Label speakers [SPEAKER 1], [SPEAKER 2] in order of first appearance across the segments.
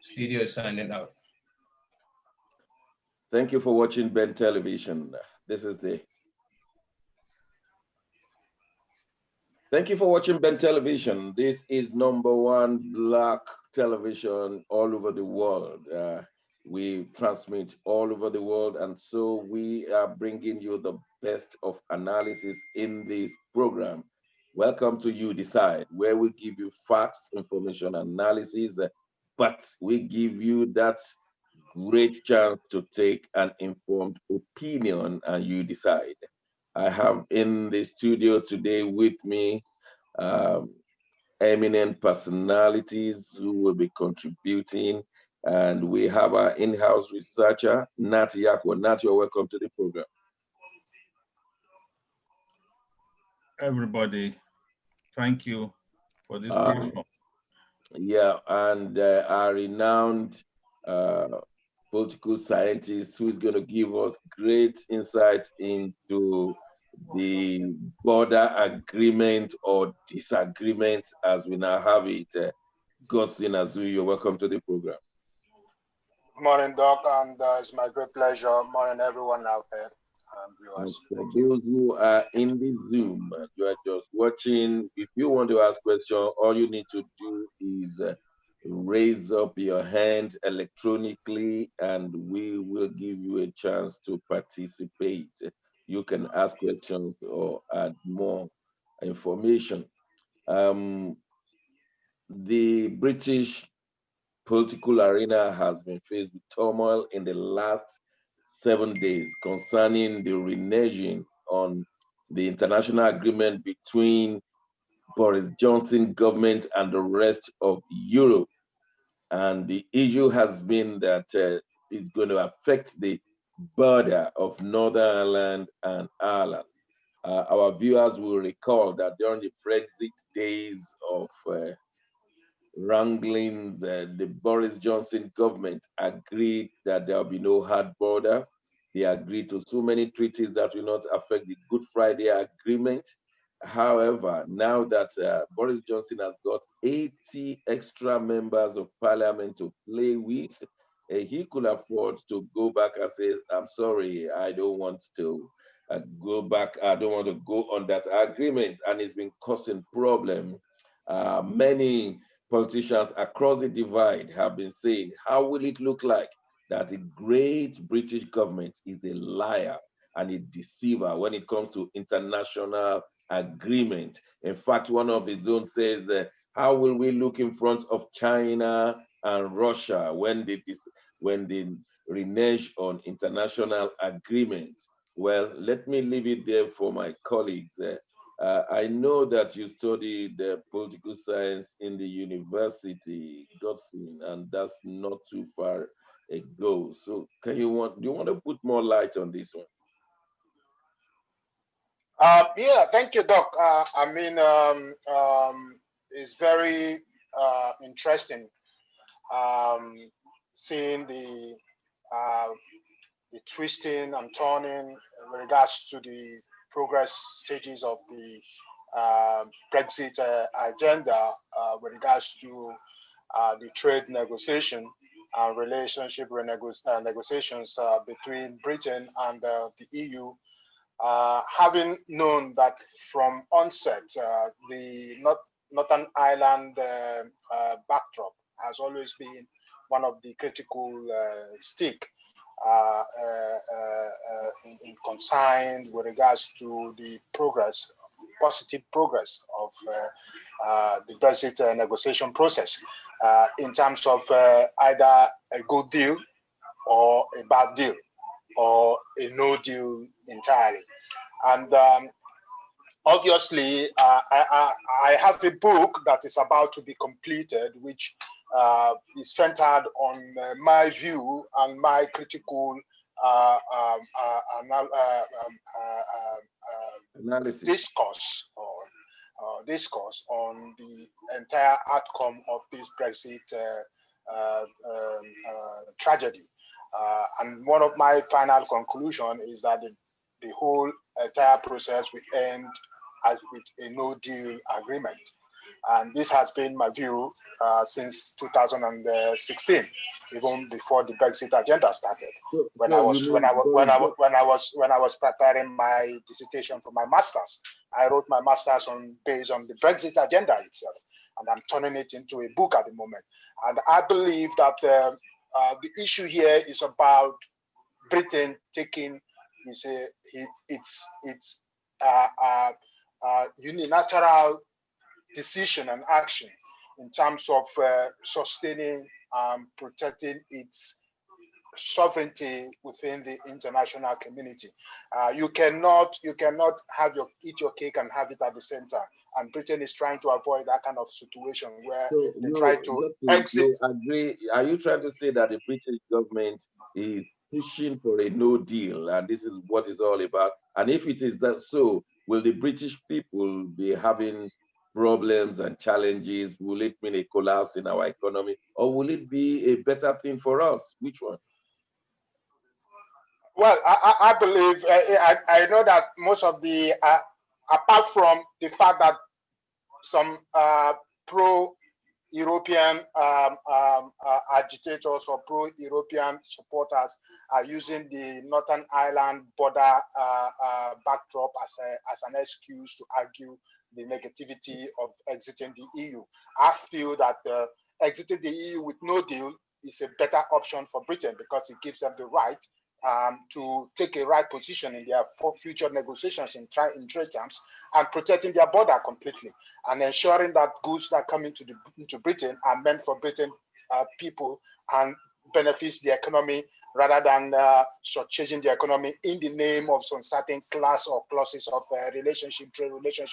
[SPEAKER 1] Studio is signing out.
[SPEAKER 2] Thank you for watching Ben Television. This is the Thank you for watching Ben Television. This is #1 black television all over the world. We transmit all over the world, and so we are bringing you the best of analysis in this program. Welcome to You Decide, where we give you facts, information, analysis, but we give you that great chance to take an informed opinion and you decide. I have in the studio today with me um, eminent personalities who will be contributing. And we have our in-house researcher, Nat Yako. Nat, you're welcome to the program.
[SPEAKER 3] Everybody, thank you for this
[SPEAKER 2] Um,
[SPEAKER 3] platform.
[SPEAKER 2] yeah, and our renowned uh, political scientist who is going to give us great insight into the border agreement or disagreement as we now have it. Godson Azu, you're welcome to the program.
[SPEAKER 4] Morning, Doc, and it's my great pleasure. Morning, everyone out there.
[SPEAKER 2] And
[SPEAKER 4] Viewers.
[SPEAKER 2] for those who are in the Zoom, you are just watching, if you want to ask questions, all you need to do is raise up your hand electronically and we will give you a chance to participate. You can ask questions or add more information. Um, the British political arena has been faced with turmoil in the last 7 days concerning the reneging on the international agreement between Boris Johnson government and the rest of Europe. And the issue has been that it's going to affect the border of Northern Ireland and Ireland. Our viewers will recall that during the Brexit days of wranglings, the Boris Johnson government agreed that there will be no hard border. They agreed to so many treaties that will not affect the Good Friday Agreement. However, now that Boris Johnson has got 80 extra members of parliament to play with, he could afford to go back and say, I'm sorry, I don't want to go back. I don't want to go on that agreement. And it's been causing problem. Many politicians across the divide have been saying, how will it look like that the great British government is a liar and a deceiver when it comes to international agreement? In fact, one of his own says, how will we look in front of China and Russia when they renege on international agreements? Well, let me leave it there for my colleagues. I know that you studied political science in the university, Godson, and that's not too far ago. So, do you want to put more light on this one?
[SPEAKER 4] Yeah, thank you, Doc. It's very interesting seeing the twisting and turning with regards to the progress stages of the Brexit agenda with regards to the trade negotiation and relationship negotiations between Britain and the EU. Having known that from onset, the Northern Ireland backdrop has always been one of the critical stake in concern with regards to the positive progress of the Brexit negotiation process in terms of either a good deal or a bad deal or a no deal entirely. And obviously, I have a book that is about to be completed, which is centered on my view and my critical
[SPEAKER 2] Analysis.
[SPEAKER 4] discourse on the entire outcome of this Brexit tragedy. And one of my final conclusion is that the whole entire process will end as with a no deal agreement. And this has been my view since 2016, even before the Brexit agenda started. When I was preparing my dissertation for my master's, I wrote my master's based on the Brexit agenda itself, and I'm turning it into a book at the moment. And I believe that the issue here is about Britain taking its unilateral decision and action in terms of sustaining and protecting its sovereignty within the international community. You cannot have eat your cake and have it at the same time. And Britain is trying to avoid that kind of situation where they try to exit.
[SPEAKER 2] Agree. Are you trying to say that the British government is pushing for a no deal, and this is what it's all about? And if it is that so, will the British people be having problems and challenges? Will it mean a collapse in our economy, or will it be a better thing for us? Which one?
[SPEAKER 4] Well, I believe, I know that most of the, apart from the fact that some pro-European agitators or pro-European supporters are using the Northern Ireland border backdrop as an excuse to argue the negativity of exiting the EU. I feel that exiting the EU with no deal is a better option for Britain because it gives them the right to take a right position in their future negotiations in trade terms and protecting their border completely and ensuring that goods that come into Britain are meant for Britain people and benefits the economy rather than shortchanging the economy in the name of some certain class or clauses of trade relationship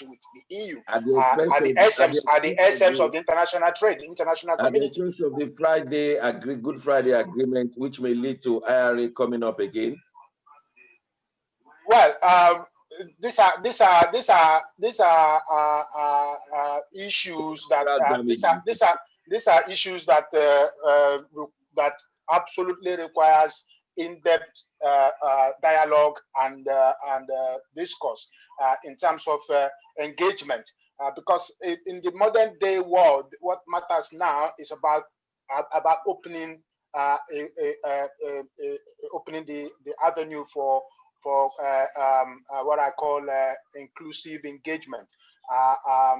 [SPEAKER 4] with the EU at the essence of the international trade, international community.
[SPEAKER 2] At the of the Good Friday Agreement, which may lead to IRA coming up again.
[SPEAKER 4] Well, these are issues that these are issues that that absolutely requires in-depth dialogue and discourse in terms of engagement. Because in the modern day world, what matters now is about opening opening the avenue for what I call inclusive engagement, a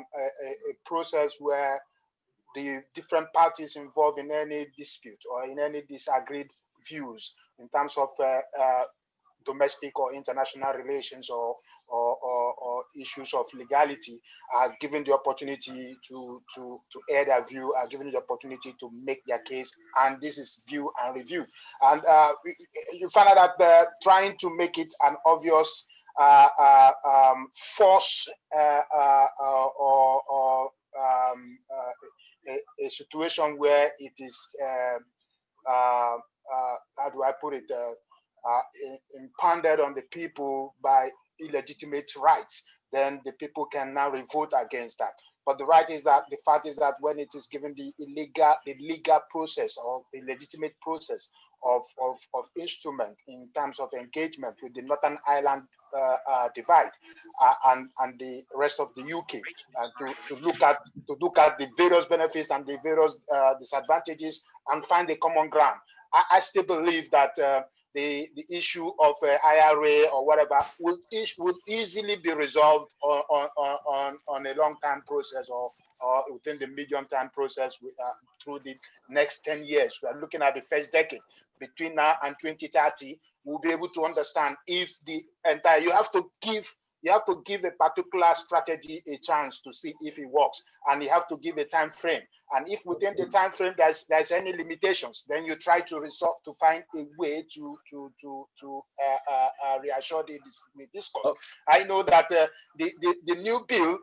[SPEAKER 4] process where the different parties involved in any dispute or in any disagreed views in terms of domestic or international relations or issues of legality are given the opportunity to air their view, are given the opportunity to make their case, and this is view and review. And you find out that trying to make it an obvious force or a situation where it is how do I put it, impounded on the people by illegitimate rights, then the people can now revolt against that. But the fact is that when it is given the legal process or the legitimate process of instrument in terms of engagement with the Northern Ireland divide and the rest of the UK to look at the various benefits and the various disadvantages and find a common ground. I still believe that the issue of IRA or whatever would easily be resolved on a long-term process or within the medium-term process through the next 10 years. We are looking at the first decade. Between now and 2030, we'll be able to understand if the entire, you have to give a particular strategy a chance to see if it works, and you have to give a time frame. And if within the time frame there's any limitations, then you try to resolve to find a way to reassure the discourse. I know that the new bill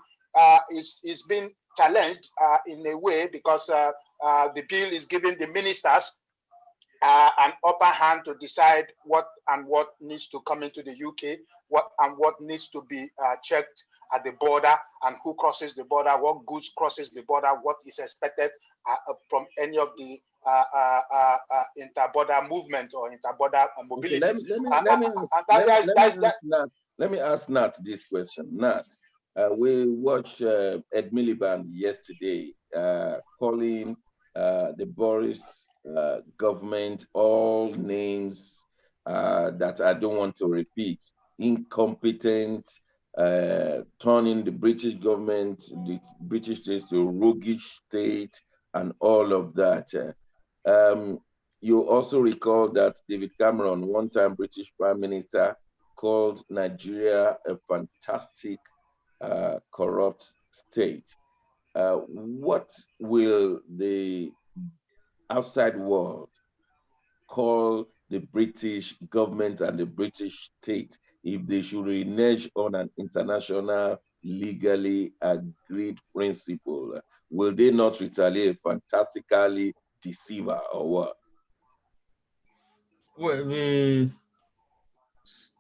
[SPEAKER 4] is being challenged in a way because the bill is giving the ministers an upper hand to decide what needs to come into the UK, what needs to be checked at the border, and who crosses the border, what goods crosses the border, what is expected from any of the inter-border movement or inter-border mobility.
[SPEAKER 2] Let me ask Nat this question. Nat, We watched Ed Miliband yesterday calling the Boris government all names that I don't want to repeat. Incompetent, turning the British government, the British state to roguish state, and all of that. You also recall that David Cameron, one time British Prime Minister, called Nigeria a fantastic corrupt state. What will the outside world call the British government and the British state if they should renege on an international legally agreed principle? Will they not retaliate fantastically deceiver or what?
[SPEAKER 3] Well,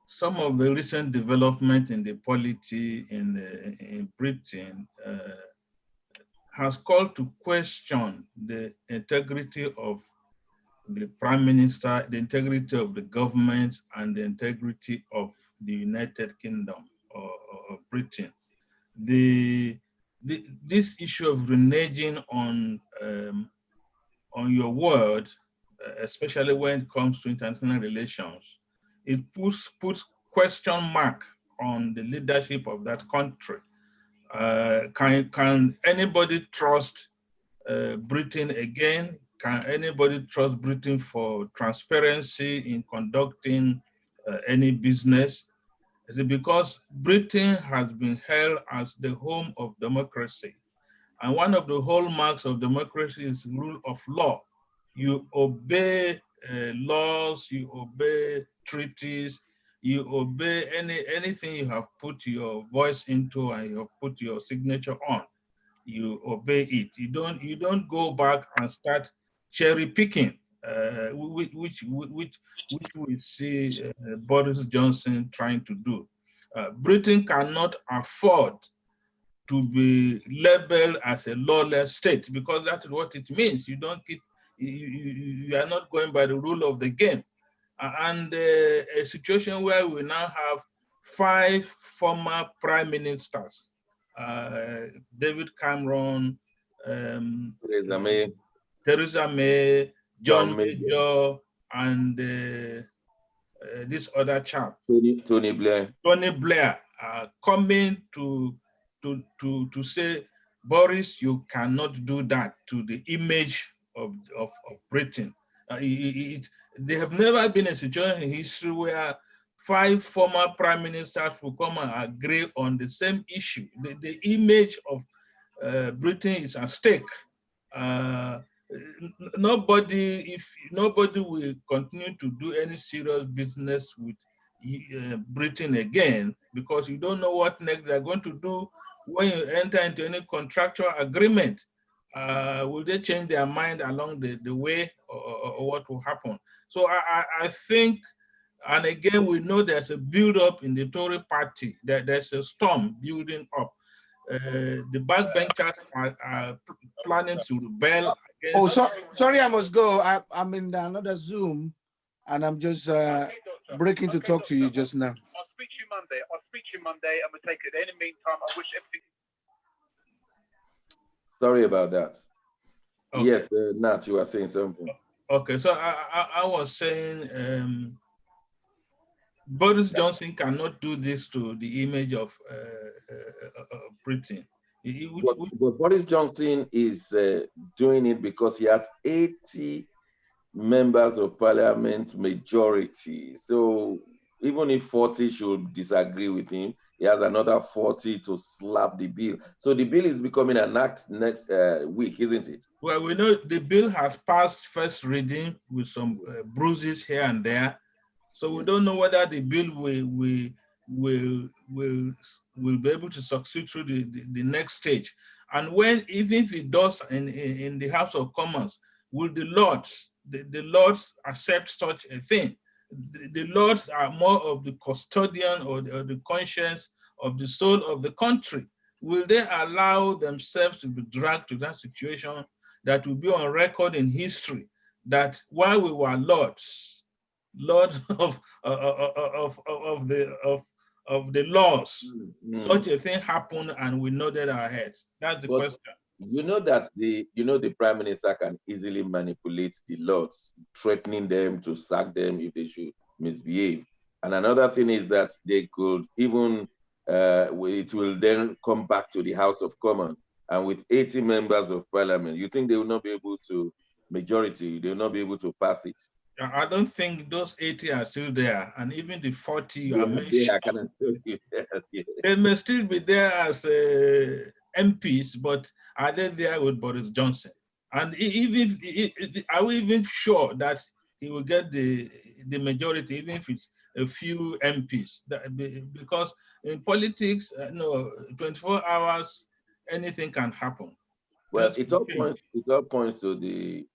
[SPEAKER 3] some of the recent development in the polity in Britain has called to question the integrity of the Prime Minister, the integrity of the government, and the integrity of the United Kingdom or Britain. This issue of reneging on your word, especially when it comes to international relations, it puts question mark on the leadership of that country. Can anybody trust Britain again? Can anybody trust Britain for transparency in conducting any business? Is it because Britain has been held as the home of democracy? And one of the hallmarks of democracy is rule of law. You obey laws, you obey treaties, you obey anything you have put your voice into and you have put your signature on. You obey it. You don't go back and start cherry picking, which we see Boris Johnson trying to do. Britain cannot afford to be labeled as a lawless state because that's what it means. You don't keep, you are not going by the rule of the game. And a situation where we now have 5 former prime ministers, David Cameron, Theresa May, John Major, and this other chap,
[SPEAKER 2] Tony Blair.
[SPEAKER 3] Tony Blair, coming to say, Boris, you cannot do that to the image of Britain. There have never been a situation in history where 5 former prime ministers will come and agree on the same issue. The image of Britain is at stake. Nobody will continue to do any serious business with Britain again, because you don't know what next they're going to do when you enter into any contractual agreement. Will they change their mind along the way, or what will happen? So I think, and again, we know there's a build-up in the Tory party, that there's a storm building up. The backbenchers are planning to rebel against.
[SPEAKER 1] Oh, sorry, I must go. I'm in another Zoom, and I'm just breaking to talk to you just now.
[SPEAKER 5] I'll speak to you Monday. And we'll take it. In the meantime, I wish everything.
[SPEAKER 2] Sorry about that.
[SPEAKER 3] Okay.
[SPEAKER 2] Yes, Nat, you were saying something.
[SPEAKER 3] Okay, so I was saying Boris Johnson cannot do this to the image of Britain.
[SPEAKER 2] But Boris Johnson is doing it because he has 80 members of parliament majority. So even if 40 should disagree with him, he has another 40 to slap the bill. So the bill is becoming an act next week, isn't it?
[SPEAKER 3] Well, we know the bill has passed first reading with some bruises here and there. So we don't know whether the bill will be able to succeed through the next stage. And even if it does in the House of Commons, will the Lords accept such a thing? The Lords are more of the custodian or the conscience of the soul of the country. Will they allow themselves to be dragged to that situation that will be on record in history, that while we were lords of of the laws, such
[SPEAKER 2] Mm.
[SPEAKER 3] a thing happened and we nodded our heads? That's the
[SPEAKER 2] But
[SPEAKER 3] question.
[SPEAKER 2] you know that the prime minister can easily manipulate the laws, threatening them to sack them if they should misbehave. And another thing is that they could even it will then come back to the House of Commons, and with 80 members of parliament, you think they will not be able to majority? They will not be able to pass it.
[SPEAKER 3] I don't think those 80 are still there, and even the 40 you are
[SPEAKER 2] They
[SPEAKER 3] mentioning,
[SPEAKER 2] I can assure you that, yeah.
[SPEAKER 3] they may still be there as MPs, but are they there with Boris Johnson? And even are we even sure that he will get the majority, even if it's a few MPs? Because in politics, no, 24 hours, anything can happen.
[SPEAKER 2] Well,
[SPEAKER 3] Things can change.
[SPEAKER 2] it all points to the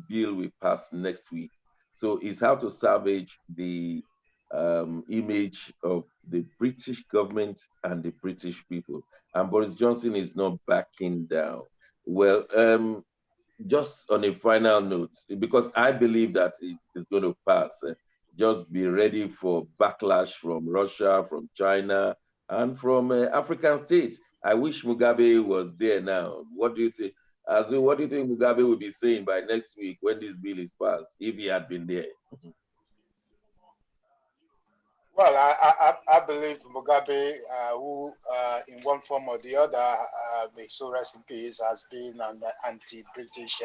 [SPEAKER 2] bill we pass next week. So it's how to salvage the image of the British government and the British people. And Boris Johnson is not backing down. Well, just on a final note, because I believe that it's going to pass, just be ready for backlash from Russia, from China, and from African states. I wish Mugabe was there now. What do you think? What do you think Mugabe will be saying by next week when this bill is passed, if he had been there?
[SPEAKER 4] Well, I believe Mugabe, who in one form or the other, may so rest in peace, has been an anti-British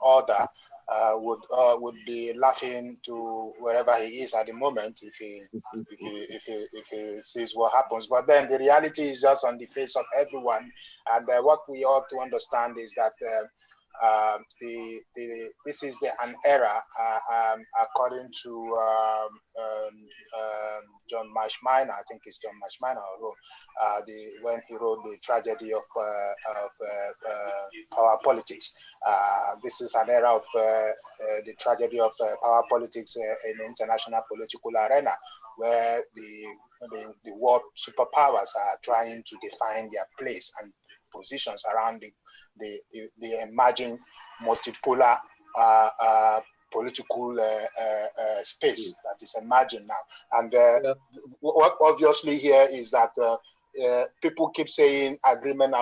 [SPEAKER 4] order, would be laughing to wherever he is at the moment if he sees what happens. But then the reality is just on the face of everyone, and what we ought to understand is that. This is an era, according to John Marshminer. I think it's John Marshminer, when he wrote the tragedy of power politics. This is an era of the tragedy of power politics in the international political arena, where the world superpowers are trying to define their place and positions around the emerging multipolar political space that is emerging now. And what obviously here is that people keep saying agreement.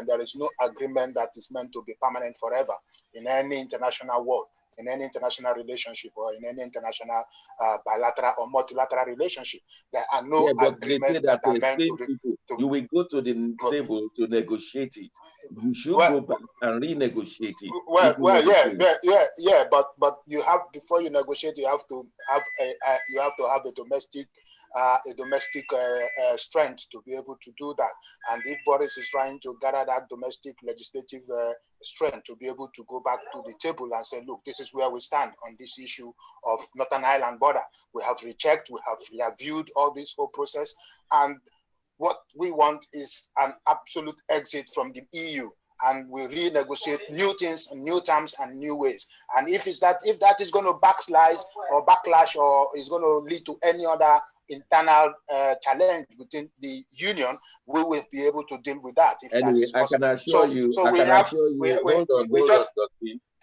[SPEAKER 4] There is no agreement that is meant to be permanent forever in any international world, in any international relationship, or in any international bilateral or multilateral relationship. There are no agreements that are meant to be.
[SPEAKER 2] You will go to the table to negotiate it. You should go back and renegotiate it.
[SPEAKER 4] Yeah. But you have, before you negotiate, you have to have a domestic strength to be able to do that. And if Boris is trying to gather that domestic legislative strength to be able to go back to the table and say, look, this is where we stand on this issue of Northern Ireland border. We have rechecked, we have reviewed all this whole process, and what we want is an absolute exit from the EU, and we renegotiate new things and new terms and new ways. And if that is going to backslide or backlash, or is going to lead to any other internal challenge within the union, we will be able to deal with that. If
[SPEAKER 2] anyway,
[SPEAKER 4] I can assure you,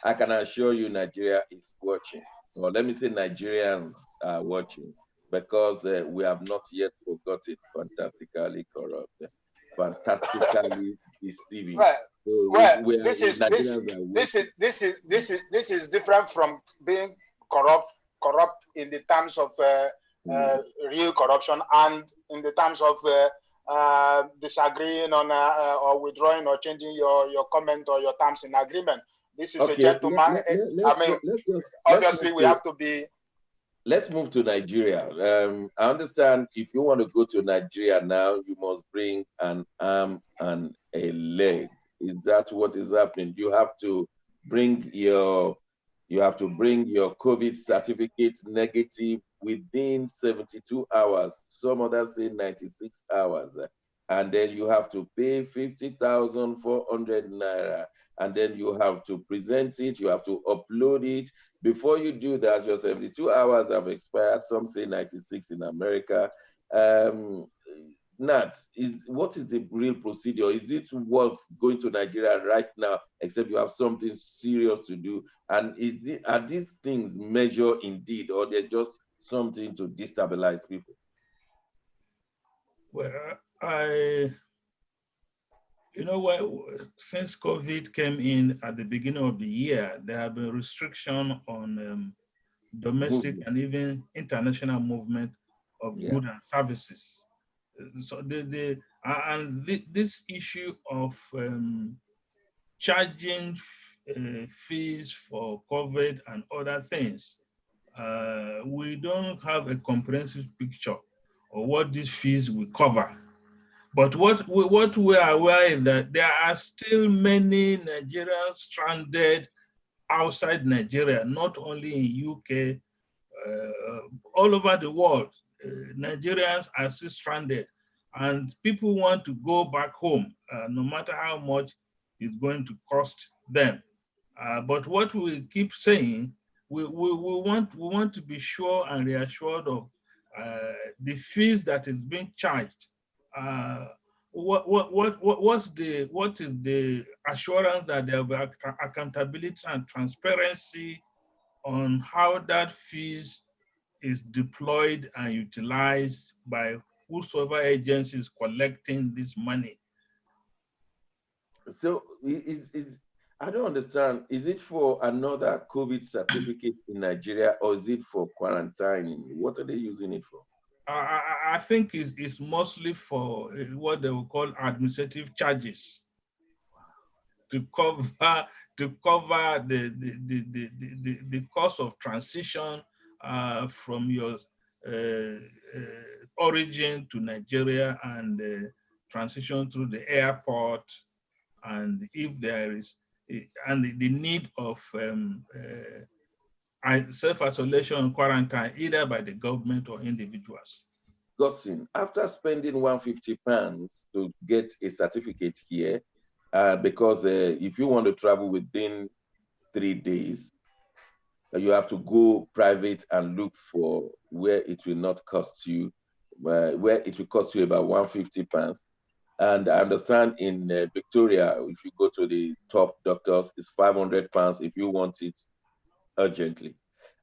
[SPEAKER 2] I can assure you Nigeria is watching, or let me say Nigerians are watching, because we have not yet forgotten fantastically corrupt, fantastically deceiving.
[SPEAKER 4] This is different from being corrupt in the terms of real corruption, and in the terms of disagreeing on or withdrawing or changing your comment or your terms in agreement. This is a gentleman. Obviously, we have to be.
[SPEAKER 2] Let's move to Nigeria. I understand if you want to go to Nigeria now, you must bring an arm and a leg. Is that what is happening? You have to bring your COVID certificate negative within 72 hours. Some others say 96 hours. And then you have to pay 50,400 naira. And then you have to present it, you have to upload it. Before you do that, your 72 hours have expired. Some say 96 in America. Nat, what is the real procedure? Is it worth going to Nigeria right now, except you have something serious to do? And are these things measured indeed, or they're just something to destabilize people?
[SPEAKER 3] Well, since COVID came in at the beginning of the year, there have been restrictions on domestic and even international movement of goods and services. So this issue of charging fees for COVID and other things, we don't have a comprehensive picture of what these fees will cover. But what we are aware is that there are still many Nigerians stranded outside Nigeria, not only in UK, all over the world. Nigerians are still stranded, and people want to go back home, no matter how much it's going to cost them. But what we keep saying, we want to be sure and reassured of the fees that is being charged. What is the assurance that there will be accountability and transparency on how that fees is deployed and utilized by whosoever agency is collecting this money?
[SPEAKER 2] So I don't understand. Is it for another COVID certificate in Nigeria, or is it for quarantining? What are they using it for?
[SPEAKER 3] I think it's mostly for what they will call administrative charges, to cover the cost of transition from your origin to Nigeria and transition through the airport, and if there is and the need of self-isolation and quarantine, either by the government or individuals.
[SPEAKER 2] Gosin, after spending £150 to get a certificate here, because if you want to travel within 3 days, you have to go private and look for where it will not cost you, where it will cost you about £150. And I understand in Victoria, if you go to the top doctors, it's £500 if you want it urgently.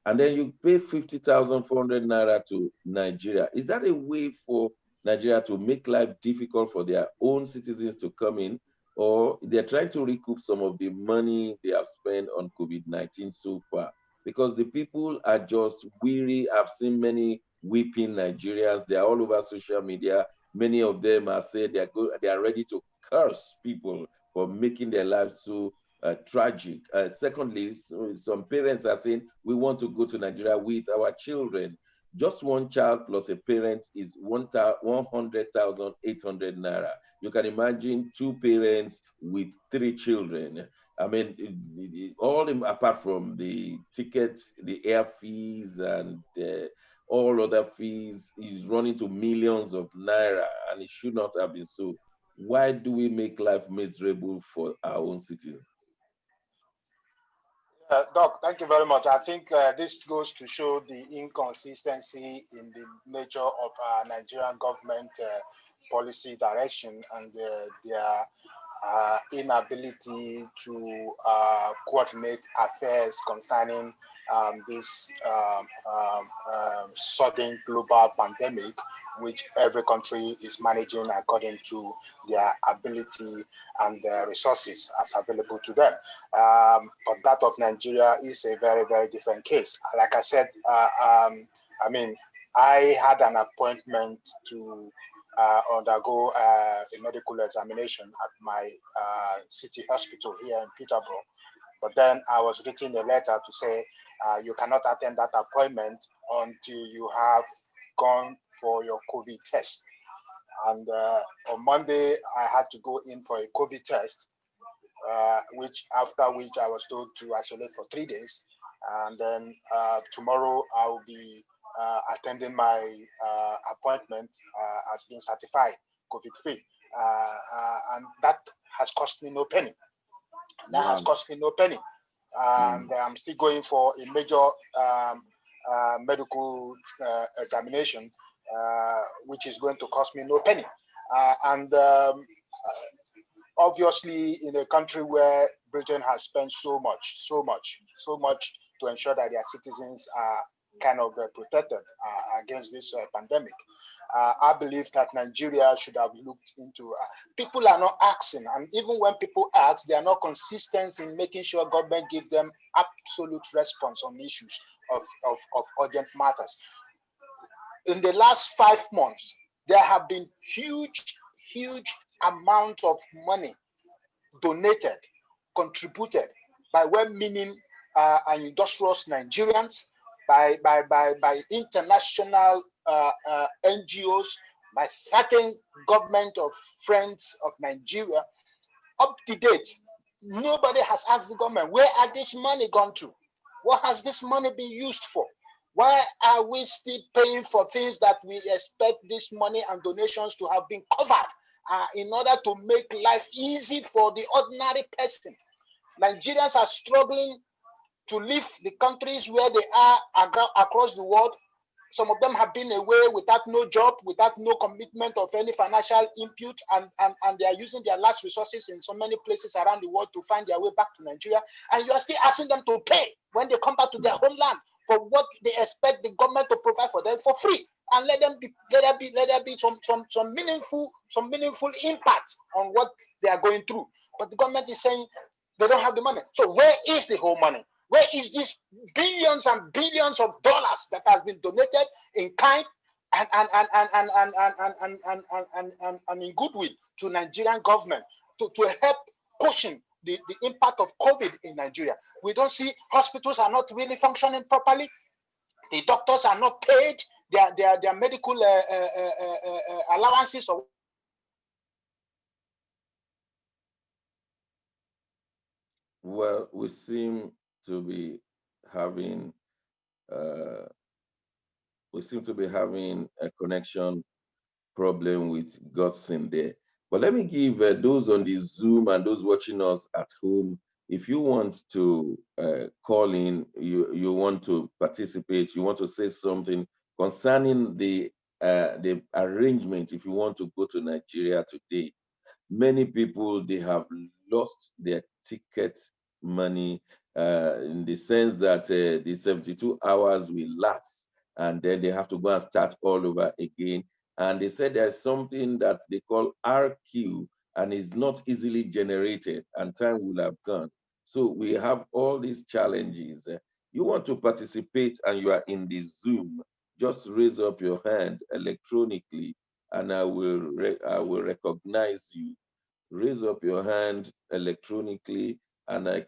[SPEAKER 2] And then you pay 50,400 naira to Nigeria. Is that a way for Nigeria to make life difficult for their own citizens to come in, or they're trying to recoup some of the money they have spent on COVID-19 so far? Because the people are just weary. I've seen many weeping Nigerians. They're all over social media. Many of them are saying they are ready to curse people for making their lives so tragic. Secondly, some parents are saying, we want to go to Nigeria with our children. Just one child plus a parent is 100,800 naira. You can imagine 2 parents with 3 children. I mean, all apart from the tickets, the air fees, and all other fees, is running to millions of naira, and it should not have been so. Why do we make life miserable for our own citizens?
[SPEAKER 4] Doc, thank you very much. I think this goes to show the inconsistency in the nature of our Nigerian government policy direction and their inability to coordinate affairs concerning this sudden global pandemic, which every country is managing according to their ability and their resources as available to them. But that of Nigeria is a very, very different case. Like I said, I mean, I had an appointment to undergo a medical examination at my city hospital here in Peterborough. But then I was written a letter to say you cannot attend that appointment until you have gone for your COVID test. And on Monday, I had to go in for a COVID test, after which I was told to isolate for 3 days. And then tomorrow I will be attending my appointment as being certified COVID-free. And that has cost me no penny. That has cost me no penny. And I'm still going for a major medical examination, which is going to cost me no penny. Obviously, in a country where Britain has spent so much to ensure that their citizens are kind of protected against this pandemic. I believe that Nigeria should have looked into. People are not asking, and even when people ask, they are not consistent in making sure government give them absolute response on issues of urgent matters. In the last 5 months, there have been huge amount of money donated, contributed by well-meaning and industrious Nigerians, by international NGOs, by certain government of friends of Nigeria. Up to date, nobody has asked the government, where are this money gone to? What has this money been used for? Why are we still paying for things that we expect this money and donations to have been covered in order to make life easy for the ordinary person? Nigerians are struggling to leave the countries where they are across the world. Some of them have been away without no job, without no commitment of any financial input, and they are using their last resources in so many places around the world to find their way back to Nigeria. And you are still asking them to pay when they come back to their homeland for what they expect the government to provide for them for free, and let there be some meaningful impact on what they are going through. But the government is saying they don't have the money. So where is the whole money? Where is this billions and billions of dollars that has been donated in kind and in goodwill to Nigerian government to help cushion the impact of COVID in Nigeria? We don't see hospitals are not really functioning properly. The doctors are not paid their medical allowances.
[SPEAKER 2] Well, we seem to be having a connection problem with Godson there. But let me give those on the Zoom and those watching us at home, if you want to call in, you want to participate, you want to say something concerning the arrangement, if you want to go to Nigeria today. Many people, they have lost their ticket money in the sense that the 72 hours will lapse and then they have to go and start all over again. And they said there's something that they call RQ and is not easily generated and time will have gone. So we have all these challenges. You want to participate and you are in the Zoom, just raise up your hand electronically and I will recognize you. Raise up your hand electronically and I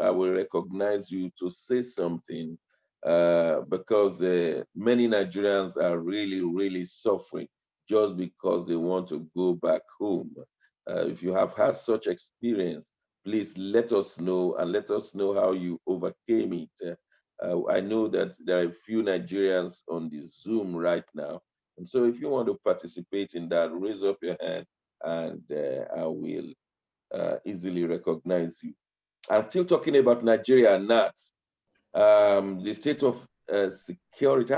[SPEAKER 2] will recognize you to say something because many Nigerians are really suffering just because they want to go back home. If you have had such experience, please let us know and let us know how you overcame it. I know that there are a few Nigerians on the Zoom right now. And so if you want to participate in that, raise up your hand and I will easily recognize you. I'm still talking about Nigeria and not the state of security.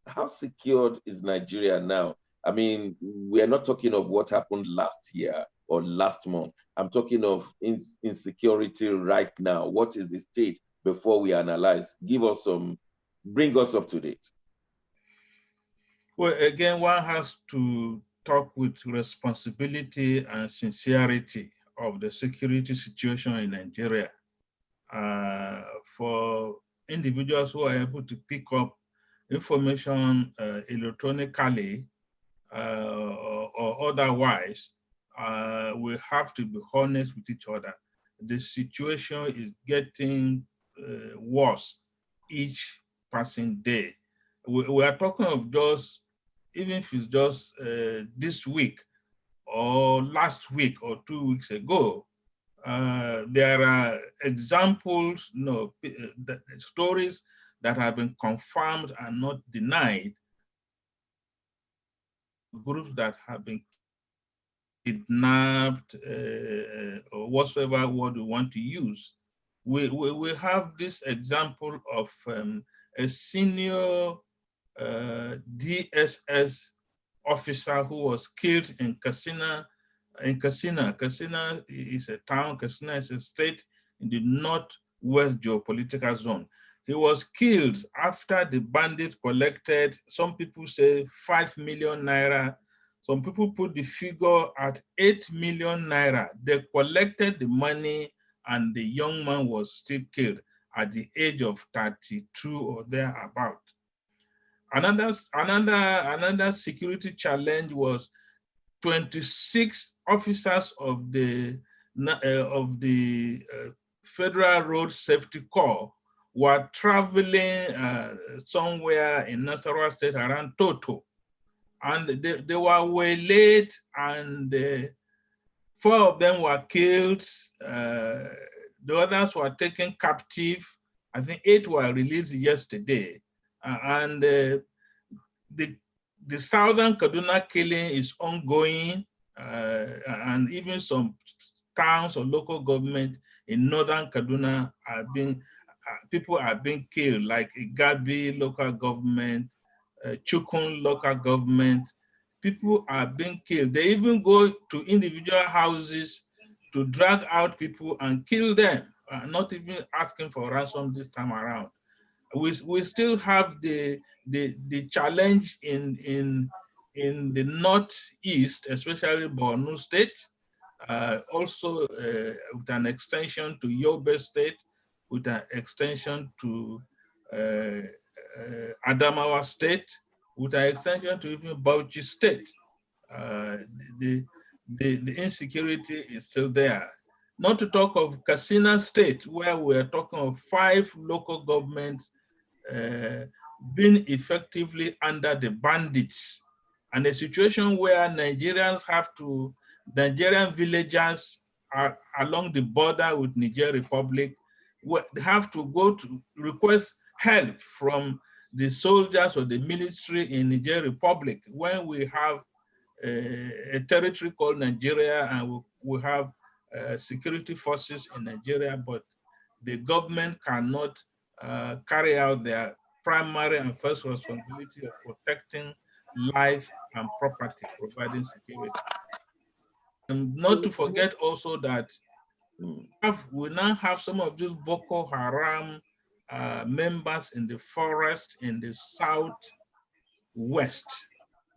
[SPEAKER 2] How secured is Nigeria now? I mean, we are not talking of what happened last year or last month. I'm talking of insecurity right now. What is the state before we analyze? Bring us up to date.
[SPEAKER 3] Well, again, one has to talk with responsibility and sincerity of the security situation in Nigeria. For individuals who are able to pick up information electronically or otherwise, we have to be honest with each other. The situation is getting worse each passing day. We are talking of just, even if it's just this week or last week or 2 weeks ago, there are examples, stories that have been confirmed and not denied. Groups that have been kidnapped or whatsoever word we want to use. We have this example of a senior DSS officer who was killed in Katsina. Katsina is a town, Katsina is a state in the northwest geopolitical zone. He was killed after the bandits collected, some people say 5 million naira. Some people put the figure at 8 million naira. They collected the money and the young man was still killed at the age of 32 or thereabout. Another security challenge was 26 officers of the Federal Road Safety Corps were traveling somewhere in Nasarawa State around Toto, and they were waylaid, and 4 of them were killed. The others were taken captive. I think 8 were released yesterday, and the southern Kaduna killing is ongoing, and even some towns or local government in northern Kaduna are being, people are being killed, like Igabi local government, Chukun local government. People are being killed. They even go to individual houses to drag out people and kill them, not even asking for ransom this time around. We still have the challenge in the northeast, especially Borno State, also with an extension to Yobe State, with an extension to Adamawa State, with an extension to even Bauchi State. The insecurity is still there. Not to talk of Katsina State, where we're talking of 5 local governments being effectively under the bandits, and a situation where Nigerian villagers are along the border with Niger Republic have to go to request help from the soldiers or the military in Niger Republic when we have a territory called Nigeria, and we have security forces in Nigeria, but the government cannot carry out their primary and first responsibility of protecting life and property, providing security. And not to forget also that we now have some of these Boko Haram members in the forest in the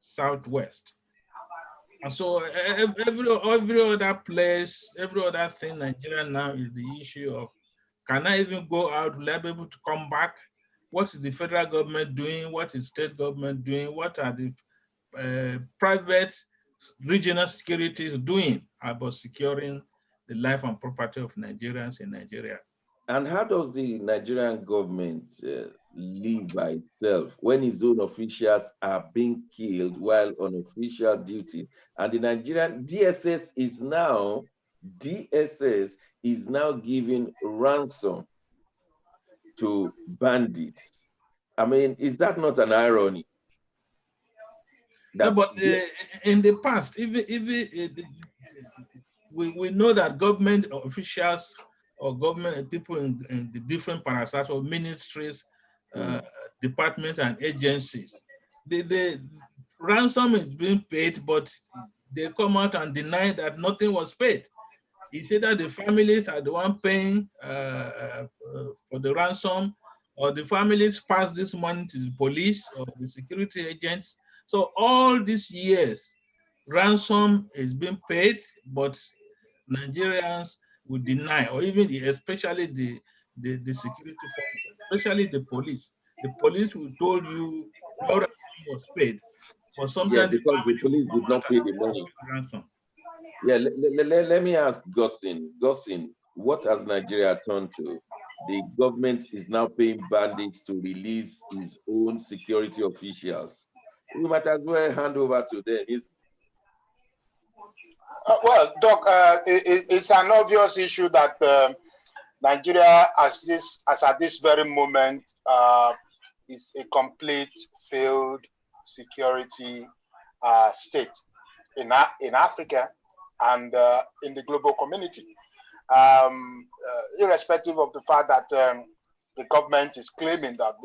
[SPEAKER 3] southwest. And so every other place, every other thing in Nigeria now is the issue of, can I even go out? Will I be able to come back? What is the federal government doing? What is state government doing? What are the private regional securities doing about securing the life and property of Nigerians in Nigeria?
[SPEAKER 2] And how does the Nigerian government live by itself when its own officials are being killed while on official duty? And the Nigerian DSS is now giving ransom to bandits. I mean, is that not an irony?
[SPEAKER 3] No, but in the past, we know that government officials or government people in the different parasites or ministries, departments and agencies, the ransom is being paid, but they come out and deny that nothing was paid. It's either the families are the one paying for the ransom, or the families pass this money to the police or the security agents. So all these years, ransom is being paid, but Nigerians would deny, or even especially the security forces, especially the police. The police will told you no ransom was paid, but sometimes the
[SPEAKER 2] because the
[SPEAKER 3] family
[SPEAKER 2] police
[SPEAKER 3] will
[SPEAKER 2] did
[SPEAKER 3] come
[SPEAKER 2] not
[SPEAKER 3] out
[SPEAKER 2] pay
[SPEAKER 3] and
[SPEAKER 2] the money.
[SPEAKER 3] ransom.
[SPEAKER 2] Yeah, let me ask Gustin. Gustin, what has Nigeria turned to? The government is now paying bandits to release his own security officials. We might as well hand over to them.
[SPEAKER 4] Well, Doc, it's an obvious issue that Nigeria, as at this very moment, is a complete failed security state in Africa and in the global community. Irrespective of the fact that the government is claiming that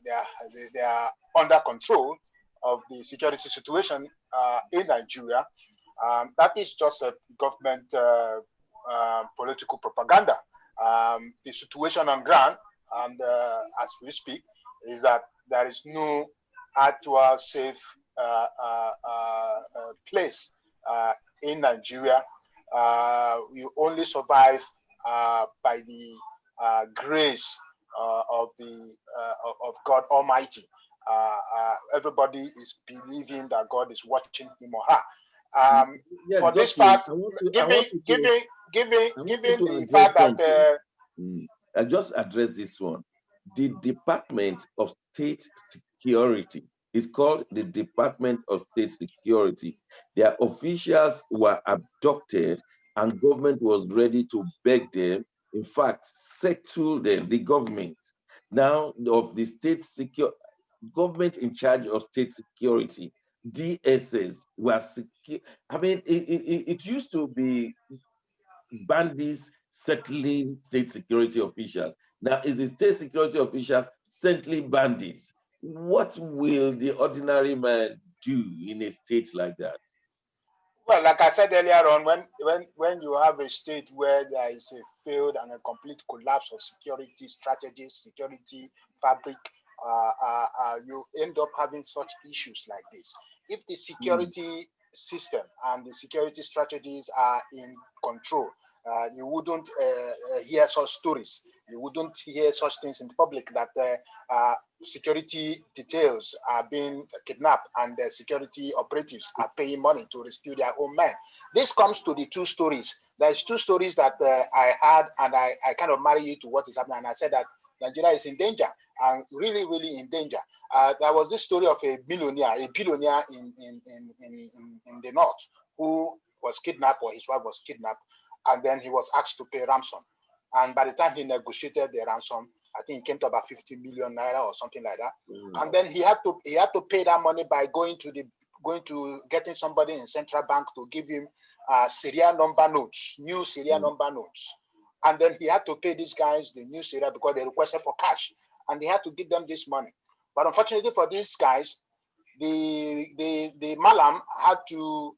[SPEAKER 4] they are under control of the security situation in Nigeria, that is just a government political propaganda. The situation on ground and as we speak, is that there is no actual safe place in Nigeria. We only survive by the grace of God Almighty. Everybody is believing that God is watching him or her. For this fact, given the fact that
[SPEAKER 2] I just address this one. The Department of State Security is called the Department of State Security. Their officials were abducted, and government was ready to beg them, in fact, settle them. The government now of the state secure government in charge of state security, DSS, were secure. I mean, it used to be bandits settling state security officials. Now, is the state security officials settling bandits? What will the ordinary man do in a state like that?
[SPEAKER 4] Well, like I said earlier on, when you have a state where there is a failed and a complete collapse of security strategies, security fabric, you end up having such issues like this. If the security system and the security strategies are in control, you wouldn't hear such stories. You wouldn't hear such things in the public that security details are being kidnapped and the security operatives are paying money to rescue their own men. This comes to the two stories. There's two stories that I had, and I kind of marry it to what is happening. And I said that Nigeria is in danger, and really, really in danger. There was this story of a billionaire in the north who was kidnapped, or his wife was kidnapped, and then he was asked to pay ransom. And by the time he negotiated the ransom, I think it came to about 50 million naira or something like that. And then he had to pay that money by going to getting somebody in central bank to give him serial number notes, new serial number notes. And then he had to pay these guys the new serial because they requested for cash, and he had to give them this money. But unfortunately for these guys, the Malam had to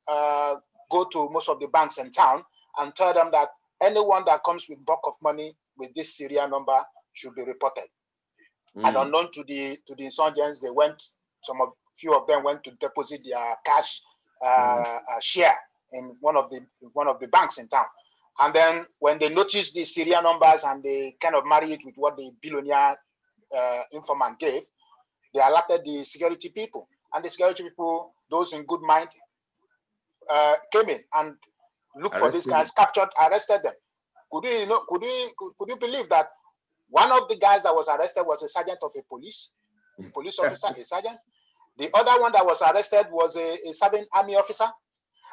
[SPEAKER 4] go to most of the banks in town and tell them that anyone that comes with bulk of money with this serial number should be reported. And unknown to the insurgents, they went. Few of them went to deposit their cash share in one of the banks in town. And then when they noticed the serial numbers and they kind of married it with what the billionaire informant gave, they alerted the security people. And the security people, those in good mind, came in and looked for these guys, arrested them. Could you believe that one of the guys that was arrested was a sergeant of a police officer, a sergeant? The other one that was arrested was a serving army officer.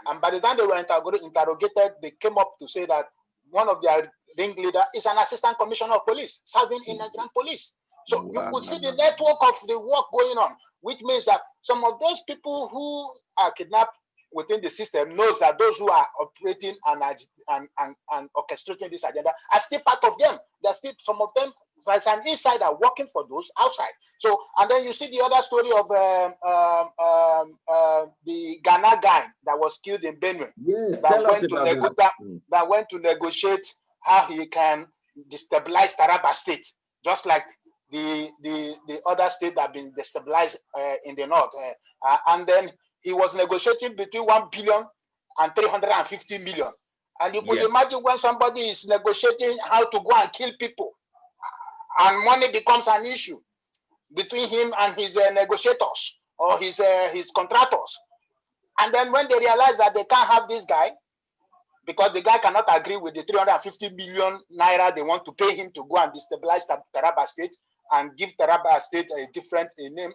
[SPEAKER 4] And by the time they were interrogated, they came up to say that one of their ringleader is an assistant commissioner of police serving in Nigerian police. So you could see the network of the work going on, which means that some of those people who are kidnapped within the system knows that those who are operating and orchestrating this agenda are still part of them. There's still some of them as an insider working for those outside. So, and then you see the other story of the Ghana guy that was killed in Benue.
[SPEAKER 2] Yes,
[SPEAKER 4] that went to negotiate how he can destabilize Taraba State, just like the other state that have been destabilized in the north. And then he was negotiating between 1 billion and 350 million. And you could imagine when somebody is negotiating how to go and kill people, and money becomes an issue between him and his negotiators or his contractors. And then when they realize that they can't have this guy, because the guy cannot agree with the 350 million naira they want to pay him to go and destabilize Taraba State and give Taraba State a different name,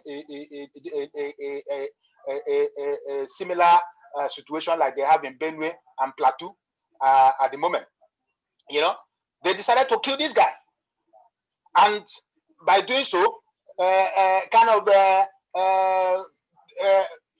[SPEAKER 4] a similar situation like they have in Benue and Plateau at the moment. You know, they decided to kill this guy. And by doing so,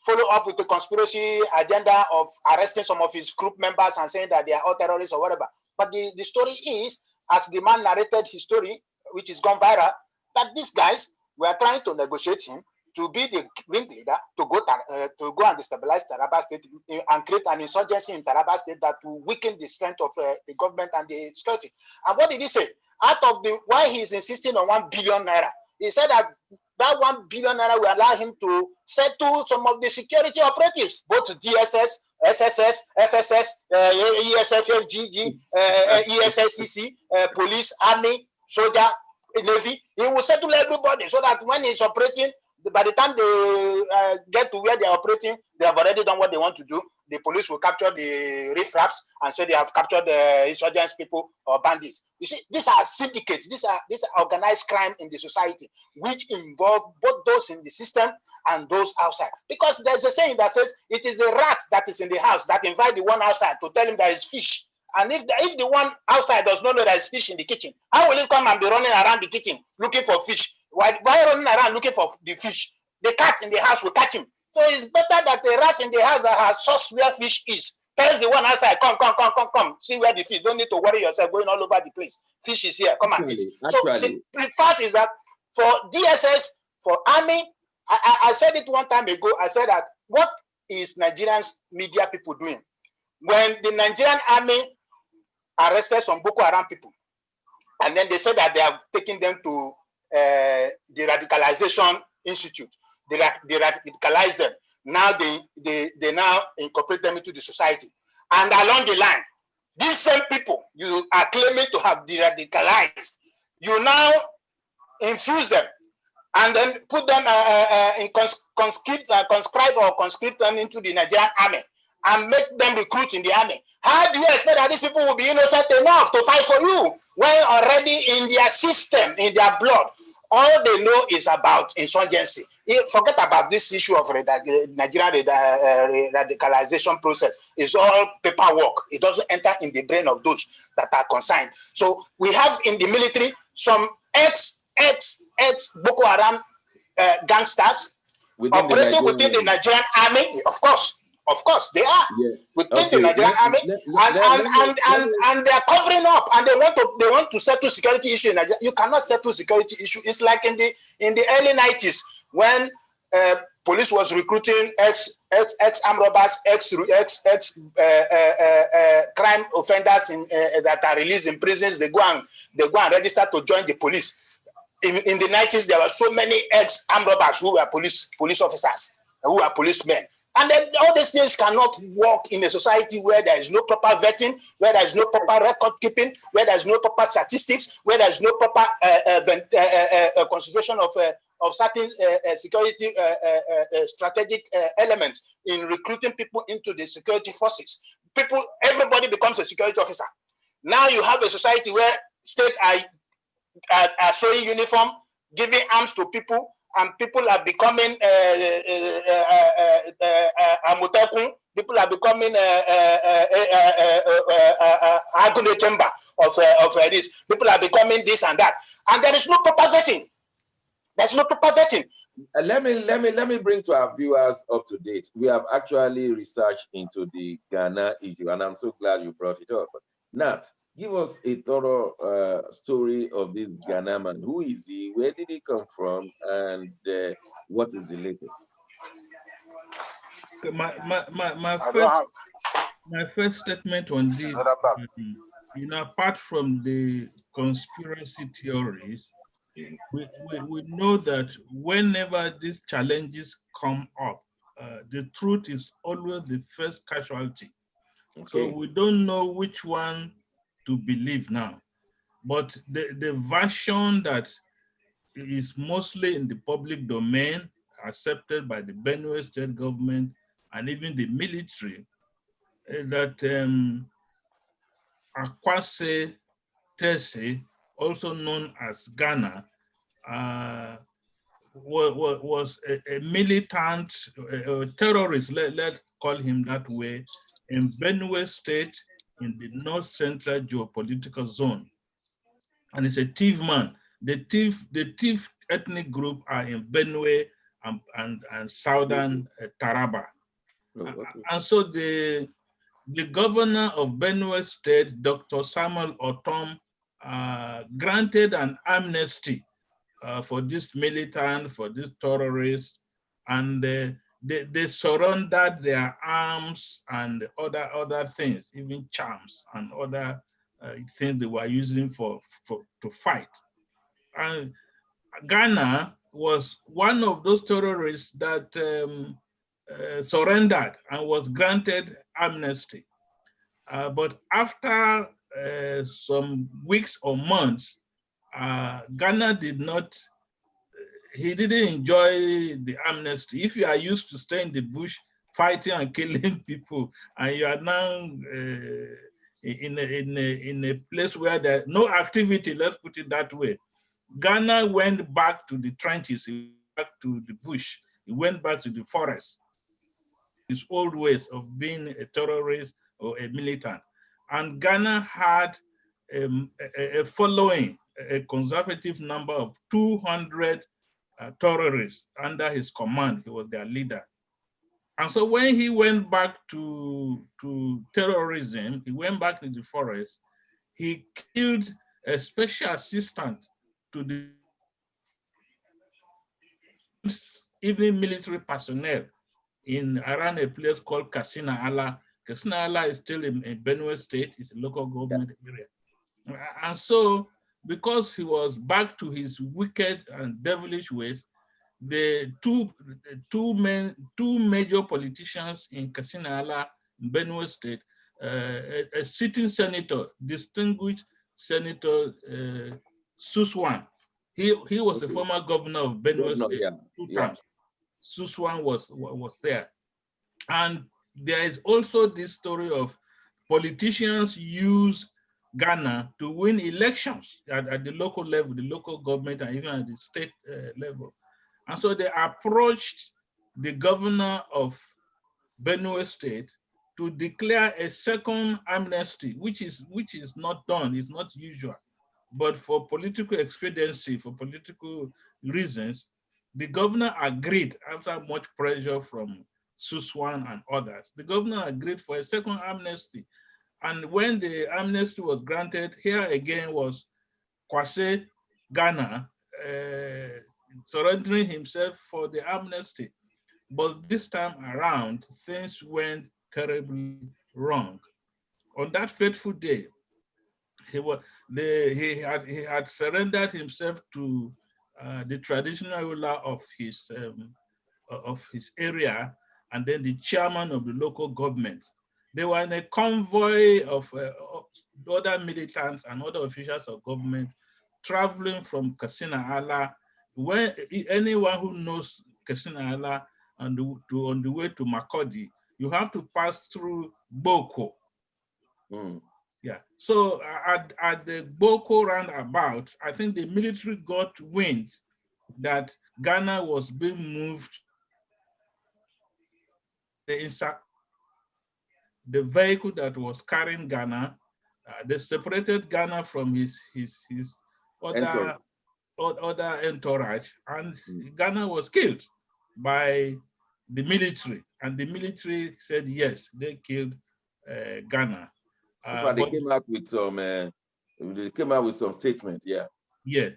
[SPEAKER 4] follow up with the conspiracy agenda of arresting some of his group members and saying that they are all terrorists or whatever. But the story is, as the man narrated his story, which is gone viral, that these guys were trying to negotiate him to be the ringleader to go and destabilize Taraba State and create an insurgency in Taraba State that will weaken the strength of the government and the security. And what did he say? out of the, why he's insisting on 1 billion naira, he said that that 1 billion naira will allow him to settle some of the security operatives, both DSS, SSS, FSS, ESFFGG, ESSCC, police, army, soldier, navy. He will settle everybody so that when he's operating, by the time they get to where they're operating, they have already done what they want to do. The police will capture the riffraffs and say they have captured the insurgents people or bandits. You see, these are syndicates. These are organized crime in the society, which involve both those in the system and those outside. Because there's a saying that says it is the rat that is in the house that invite the one outside to tell him there is fish. And if the one outside does not know there is fish in the kitchen, how will he come and be running around the kitchen looking for fish? Why running around looking for the fish? The cat in the house will catch him. So it's better that the rat in the house that has source where fish is tells the one outside, come, see where the fish. Don't need to worry yourself going all over the place. Fish is here, come and eat. So the fact is that for DSS, for army, I said it one time ago, I said that what is Nigerian media people doing? When the Nigerian army arrested some Boko Haram people, and then they said that they have taken them to the radicalization institute. They radicalize them. Now they now incorporate them into the society. And along the line, these same people you are claiming to have de-radicalized, you now infuse them and then put them in conscribe or conscript them into the Nigerian army and make them recruit in the army. How do you expect that these people will be innocent enough to fight for you when already in their system, in their blood, all they know is about insurgency? Forget about this issue of Nigerian radicalization process. It's all paperwork. It doesn't enter in the brain of those that are concerned. So we have in the military some ex Boko Haram gangsters operating within the Nigerian army. Of course, they are within the Nigerian army, and they are covering up, and they want to settle security issue in Nigeria. You cannot settle security issue. It's like in the early 90s when police was recruiting ex armed robbers, ex crime offenders that are released in prisons. They go and register to join the police. In the 90s, there were so many ex armed robbers who were police officers, who were policemen. And then all these things cannot work in a society where there is no proper vetting, where there is no proper record keeping, where there is no proper statistics, where there is no proper consideration of certain security strategic elements in recruiting people into the security forces. Everybody becomes a security officer. Now you have a society where states are showing uniform, giving arms to people, and people are becoming amotekun. People are becoming agony chamber of this. People are becoming this and that, and there is no proper vetting. There's no proper vetting.
[SPEAKER 2] Let me bring to our viewers up to date. We have actually researched into the Ghana issue, and I'm so glad you brought it up. Nat, give us a thorough story of this Ghana man. Who is he? Where did he come from? And what is the latest?
[SPEAKER 3] My first statement on this, apart from the conspiracy theories, we know that whenever these challenges come up, the truth is always the first casualty. Okay. So we don't know which one to believe now. But the version that is mostly in the public domain, accepted by the Benue state government and even the military, that Akwase Tese, also known as Ghana, was a militant terrorist, let's call him that way, in Benue State in the North Central geopolitical zone. And it's a thief man. The thief ethnic group are in Benue and southern Taraba. Okay. And so the governor of Benue State, Dr. Samuel Otom, granted an amnesty for this militant, for this terrorist, and they surrendered their arms and other things, even charms and other things they were using to fight. And Ghana was one of those terrorists that surrendered and was granted amnesty. But after some weeks or months, Ghana he didn't enjoy the amnesty. If you are used to staying in the bush, fighting and killing people, and you are now in a place where there's no activity, let's put it that way, Ghana went back to the trenches, he went back to the bush, he went back to the forest, his old ways of being a terrorist or a militant. And Ghana had a following, a conservative number of 200 terrorists under his command. He was their leader. And so when he went back to terrorism, he went back to the forest, he killed a special assistant to the even military personnel around a place called Katsina Ala. Katsina Ala is still in Benue State, it's a local government area. And so, because he was back to his wicked and devilish ways, the two major politicians in Katsina Ala, Benue State, a sitting senator, distinguished Senator Suswan. He was the former governor of Benue State 2 times. Suswan was there. And there is also this story of politicians use Ghana to win elections at the local level, the local government, and even at the state level. And so they approached the governor of Benue State to declare a second amnesty, which is not done, it's not usual. But for political expediency, for political reasons, the governor agreed after much pressure from Suswan and others. The governor agreed for a second amnesty. And when the amnesty was granted, here again was Kwase Ghana surrendering himself for the amnesty. But this time around, things went terribly wrong. On that fateful day, he had surrendered himself to the traditional ruler of his area, and then the chairman of the local government. They were in a convoy of other militants and other officials of government traveling from Katsina Ala. When anyone who knows Katsina Ala on the way to Makurdi, you have to pass through Boko. Yeah. So at the Boko roundabout, I think the military got wind that Ghana was being moved. The vehicle that was carrying Ghana, they separated Ghana from his other entourage, and Ghana was killed by the military. And the military said yes, they killed Ghana.
[SPEAKER 2] They came out with some statement, yeah.
[SPEAKER 3] Yeah,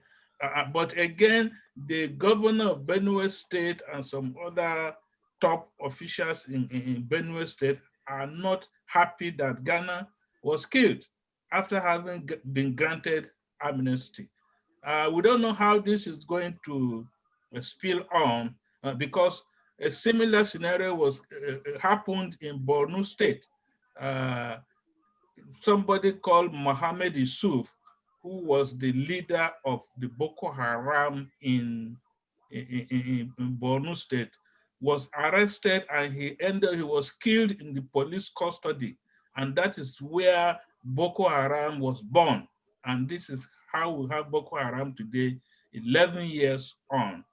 [SPEAKER 3] but again, the governor of Benue State and some other top officials in Benue State are not happy that Ghana was killed after having been granted amnesty. We don't know how this is going to spill on because a similar scenario was happened in Borno State. Somebody called Mohammed Yusuf, who was the leader of the Boko Haram in Borno State, was arrested, and he was killed in the police custody. And that is where Boko Haram was born. And this is how we have Boko Haram today, 11 years on.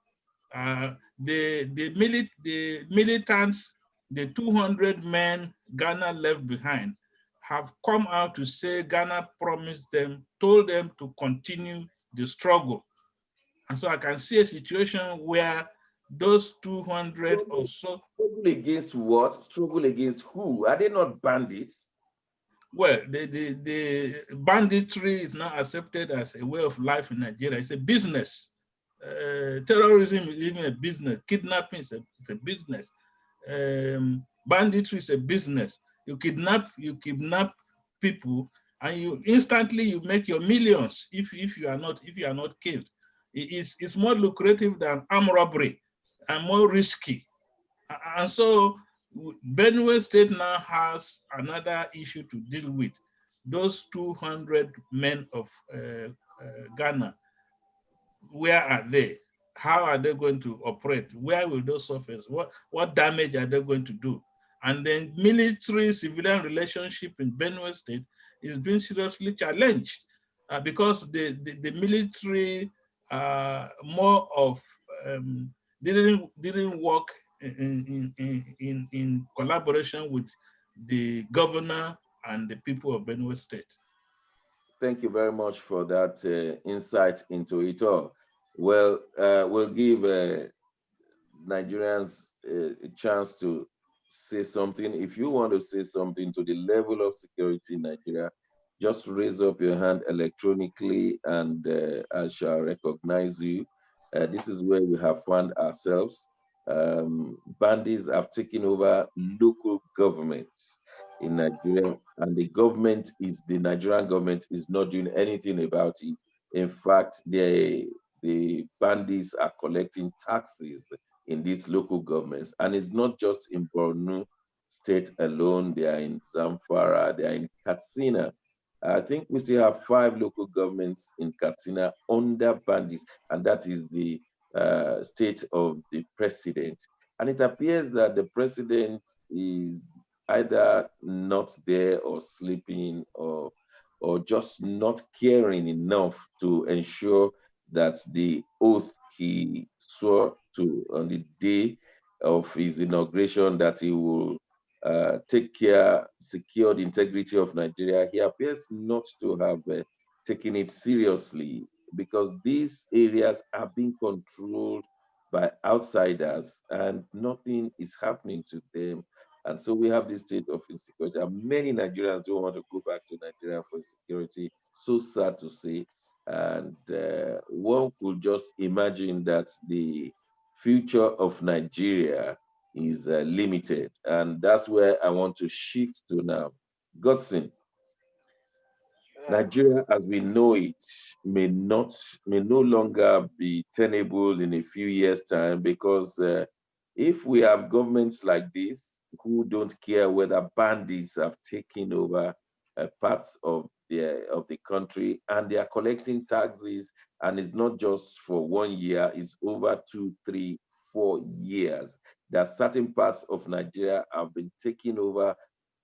[SPEAKER 3] The militants, the 200 men Ghana left behind, have come out to say Ghana told them to continue the struggle. And so I can see a situation where those 200 or so.
[SPEAKER 2] Struggle against what? Struggle against who? Are they not bandits?
[SPEAKER 3] Well, the banditry is not accepted as a way of life in Nigeria. It's a business. Terrorism is even a business. Kidnapping is a business. Banditry is a business. You kidnap people and you instantly make your millions if you are not killed. It's more lucrative than armed robbery and more risky. And so Benue State now has another issue to deal with. Those 200 men of Ghana, where are they? How are they going to operate? Where will those surface? What damage are they going to do? And then military-civilian relationship in Benue State is being seriously challenged because the military more of didn't work in collaboration with the governor and the people of Benue State.
[SPEAKER 2] Thank you very much for that insight into it all. Well, we'll give Nigerians a chance to say something. If you want to say something to the level of security in Nigeria, just raise up your hand electronically and I shall recognize you. This is where we have found ourselves. Bandits have taken over local governments in Nigeria, and the Nigerian government is not doing anything about it. In fact, the bandits are collecting taxes in these local governments. And it's not just in Borno state alone, they are in Zamfara, they are in Katsina. I think we still have 5 local governments in Katsina under bandits, and that is the state of the president. And it appears that the president is either not there or sleeping or just not caring enough to ensure that the oath he swore to on the day of his inauguration, that he will take care, secure the integrity of Nigeria, he appears not to have taken it seriously, because these areas are being controlled by outsiders and nothing is happening to them. And so we have this state of insecurity. And many Nigerians don't want to go back to Nigeria for security. So sad to say. And one could just imagine that the future of Nigeria is limited. And that's where I want to shift to now. Godson, Nigeria as we know it may no longer be tenable in a few years' time, because if we have governments like this who don't care whether bandits have taken over parts of the country, and they are collecting taxes, and it's not just for 1 year, it's over 2, 3, 4 years, that certain parts of Nigeria have been taken over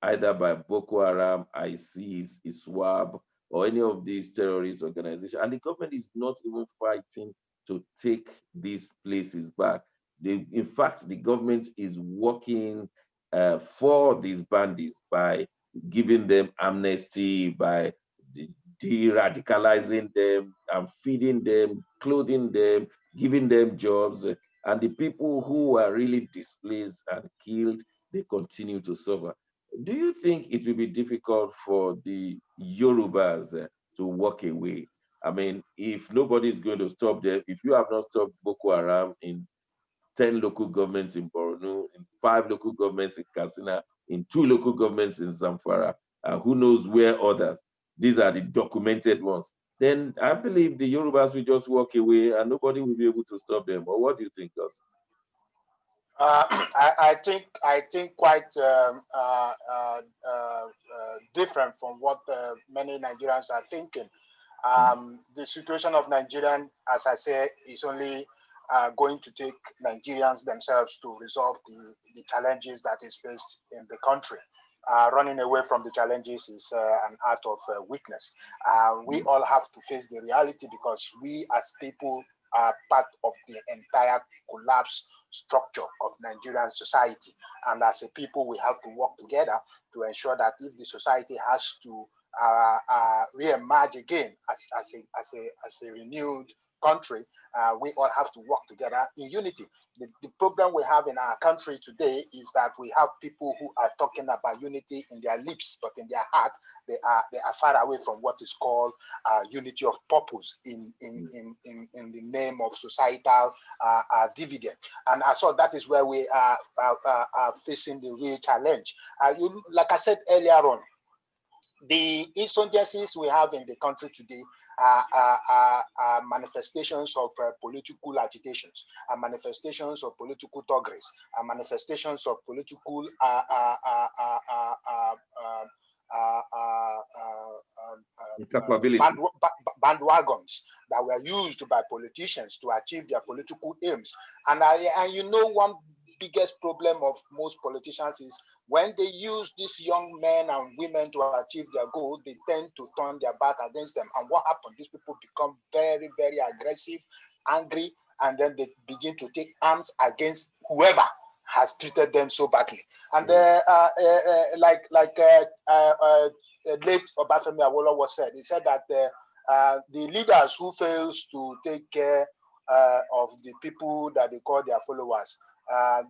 [SPEAKER 2] either by Boko Haram, ISIS, ISWAB, or any of these terrorist organizations. And the government is not even fighting to take these places back. In fact, the government is working for these bandits by giving them amnesty, by de-radicalizing them and feeding them, clothing them, giving them jobs. And the people who are really displaced and killed, they continue to suffer. Do you think it will be difficult for the Yorubas to walk away? I mean, if nobody is going to stop them, if you have not stopped Boko Haram in 10 local governments in Borno, in 5 local governments in Katsina, in 2 local governments in Zamfara, and who knows where others, these are the documented ones, then I believe the Yorubas will just walk away and nobody will be able to stop them. Or what do you think, Gus?
[SPEAKER 4] I think quite different from what many Nigerians are thinking. The situation of Nigerian, as I say, is only going to take Nigerians themselves to resolve the challenges that is faced in the country. Running away from the challenges is an act of weakness. We all have to face the reality, because we as people are part of the entire collapse structure of Nigerian society. And as a people, we have to work together to ensure that if the society has to re-emerge again as a renewed country, we all have to work together in unity. The problem we have in our country today is that we have people who are talking about unity in their lips, but in their heart, they are far away from what is called unity of purpose in the name of societal dividend. And so that is where we are facing the real challenge. Like I said earlier on, the insurgencies we have in the country today are manifestations of political agitations, are manifestations of political thuggeries, are manifestations of political bandwagons that were used by politicians to achieve their political aims. And you know, one biggest problem of most politicians is when they use these young men and women to achieve their goal, they tend to turn their back against them. And what happens? These people become very, very aggressive, angry, and then they begin to take arms against whoever has treated them so badly. And like late Obafemi Awolowo said, he said that the leaders who fails to take care of the people that they call their followers,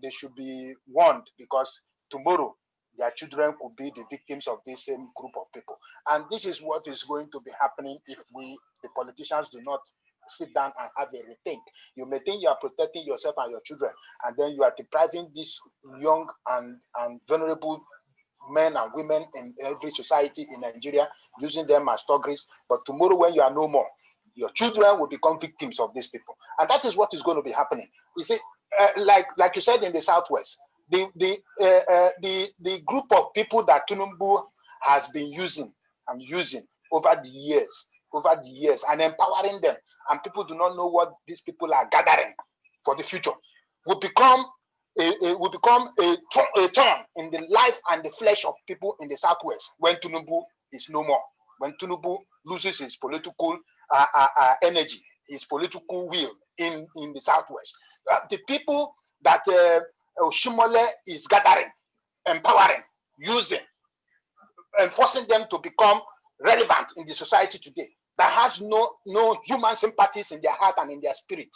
[SPEAKER 4] they should be warned, because tomorrow their children could be the victims of this same group of people. And this is what is going to be happening if the politicians, do not sit down and have a rethink. You may think you are protecting yourself and your children, and then you are depriving these young and vulnerable men and women in every society in Nigeria, using them as thuggeries. But tomorrow, when you are no more, your children will become victims of these people. And that is what is going to be happening. You see, like you said in the Southwest, the group of people that Tinubu has been using over the years, and empowering them, and people do not know what these people are gathering for the future, will become a thorn in the life and the flesh of people in the Southwest when Tinubu is no more, when Tinubu loses his political energy, his political will in the Southwest. The people that Oshimole is gathering, empowering, using, enforcing them to become relevant in the society today, that has no human sympathies in their heart and in their spirit.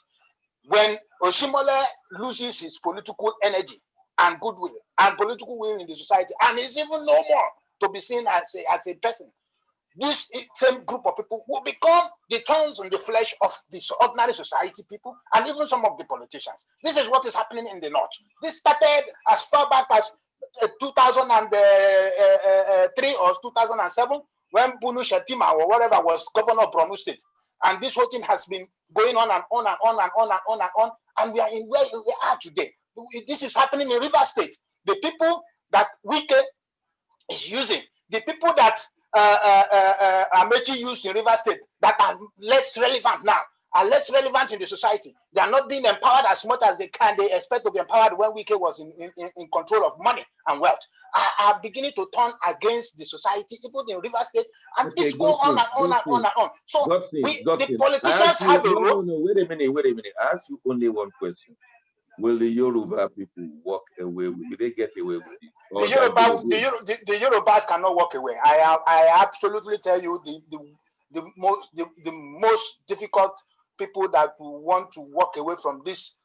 [SPEAKER 4] When Oshimole loses his political energy and goodwill and political will in the society, and is even no more to be seen as a person, this same group of people will become the thorns in the flesh of the ordinary society people and even some of the politicians. This is what is happening in the North. This started as far back as 2003 or 2007, when Bunu Shetima or whatever was governor of Borno State. And this whole thing has been going on and on and on and on and on and on. And we are in where we are today. This is happening in River State. The people that Wike is using, the people that Amechi used in River State, that are less relevant now, are less relevant in the society. They are not being empowered as much as they can. They expect to be empowered when Wike was in control of money and wealth. Are beginning to turn against the society, people in River State, and this go on and on and on and on. So the politicians have a role.
[SPEAKER 2] No, wait a minute. I ask you only one question. Will the Yoruba people walk away? Will they get away with it?
[SPEAKER 4] The Yorubas cannot walk away. I absolutely tell you, the most difficult people that want to walk away from this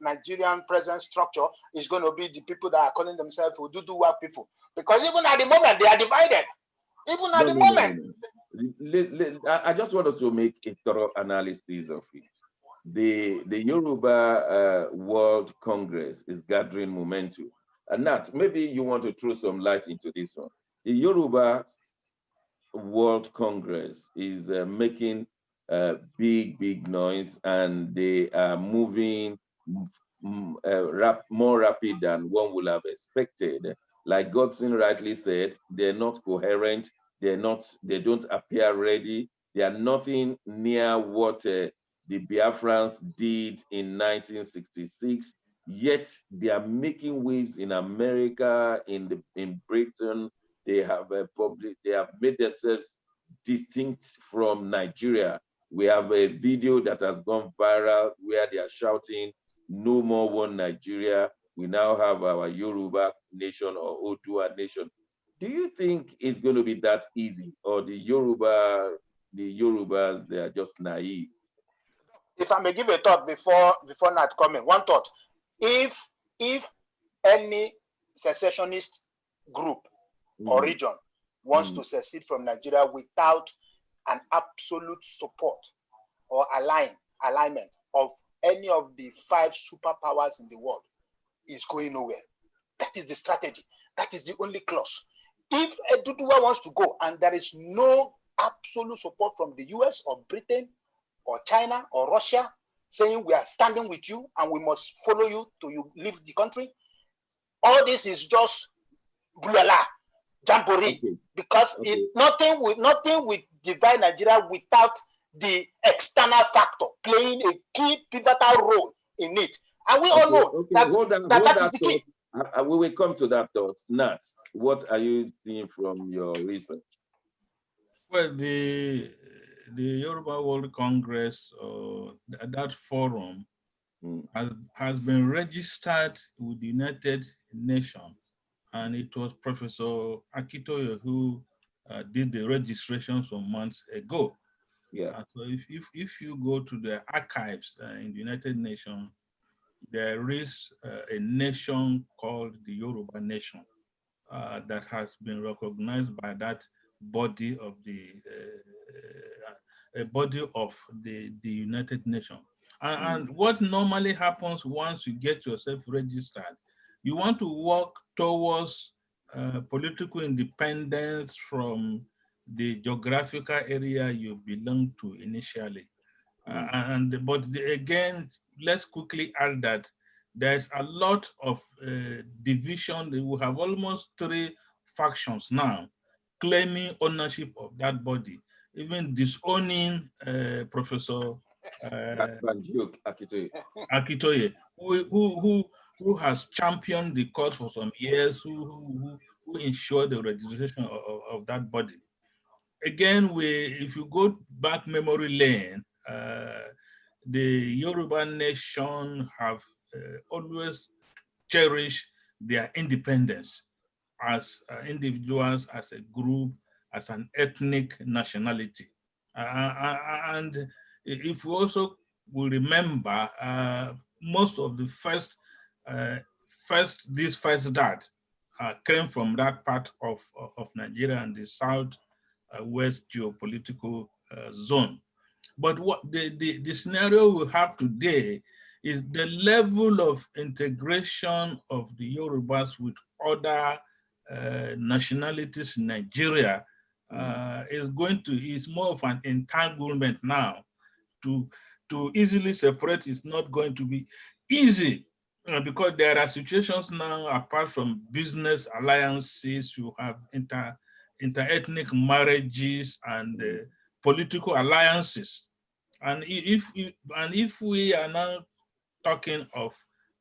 [SPEAKER 4] Nigerian present structure is going to be the people that are calling themselves Oduduwa people, because even at the moment they are divided. Even at the moment.
[SPEAKER 2] I just want us to make a thorough analysis of it. The Yoruba World Congress is gathering momentum. And Nat, maybe you want to throw some light into this one. The Yoruba World Congress is making big noise, and they are moving more rapid than one would have expected. Like Godson rightly said, they're not coherent. They don't appear ready. They are nothing near what the Biafrans did in 1966. Yet they are making waves in America, in Britain. They have made themselves distinct from Nigeria. We have a video that has gone viral where they are shouting, "No more one Nigeria. We now have our Yoruba nation or Odua nation." Do you think it's going to be that easy, or the Yorubas, they are just naive?
[SPEAKER 4] If I may give a thought before Nat coming, one thought: if any secessionist group or region wants to secede from Nigeria without an absolute support or alignment of any of the 5 superpowers in the world, is going nowhere. That is the strategy. That is the only clause. if Eduduwa wants to go and there is no absolute support from the US or Britain or China or Russia saying we are standing with you and we must follow you till you leave the country, all this is just bulala, jamboree, because nothing will divide Nigeria without the external factor playing a key pivotal role in it. And we all know that is the key.
[SPEAKER 2] We will come to that thought. Nat, what are you seeing from your research?
[SPEAKER 3] Well, the Yoruba World Congress, that forum, has been registered with the United Nations, and it was Professor Akitoye who did the registration some months ago.
[SPEAKER 2] Yeah.
[SPEAKER 3] So if you go to the archives in the United Nations, there is a nation called the Yoruba Nation that has been recognized by that body of the United Nations. And what normally happens once you get yourself registered, you want to work towards political independence from the geographical area you belong to initially. Again, let's quickly add that there's a lot of division. We have almost 3 factions now claiming ownership of that body, even disowning Professor Akitoye, who has championed the cause for some years, who ensured the registration of that body. Again, if you go back memory lane, the Yoruba nation have always cherished their independence as individuals, as a group, as an ethnic nationality. And if we also will remember, most of the first dad came from that part of Nigeria and the south west geopolitical zone. But what the scenario we have today is the level of integration of the Yorubas with other nationalities in Nigeria is more of an entanglement now. To easily separate is not going to be easy because there are situations now, apart from business alliances, you have inter-ethnic marriages and political alliances. And if we are now talking of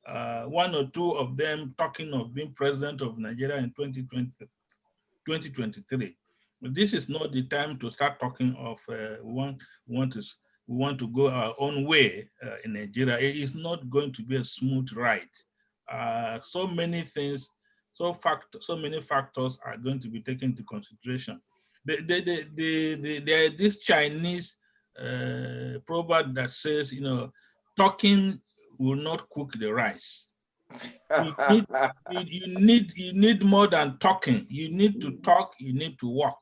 [SPEAKER 3] 1 or 2 of them talking of being president of Nigeria in 2023, this is not the time to start talking of we want to go our own way in Nigeria. It is not going to be a smooth ride. So many things, so many factors are going to be taken into consideration. There is this Chinese proverb that says, talking will not cook the rice. You need more than talking. You need to talk. You need to walk.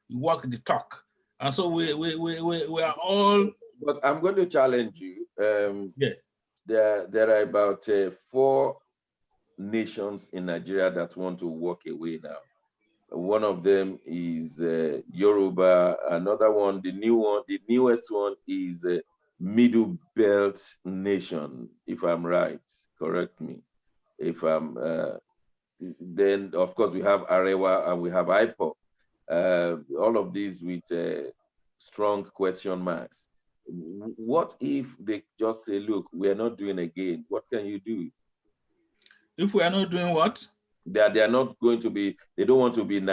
[SPEAKER 3] You walk the talk. And so we are all.
[SPEAKER 2] But I'm going to challenge you.
[SPEAKER 3] Yeah.
[SPEAKER 2] There are about 4 nations in Nigeria that want to walk away now. One of them is Yoruba. Another one, the newest one is Middle Belt Nation, if I'm right. Correct me. If I'm, then of course we have Arewa and we have IPOP. All of these with strong question marks. What if they just say, look, we are not doing again? What can you do?
[SPEAKER 3] If we are not doing what?
[SPEAKER 2] They are not going to be, they don't want to be in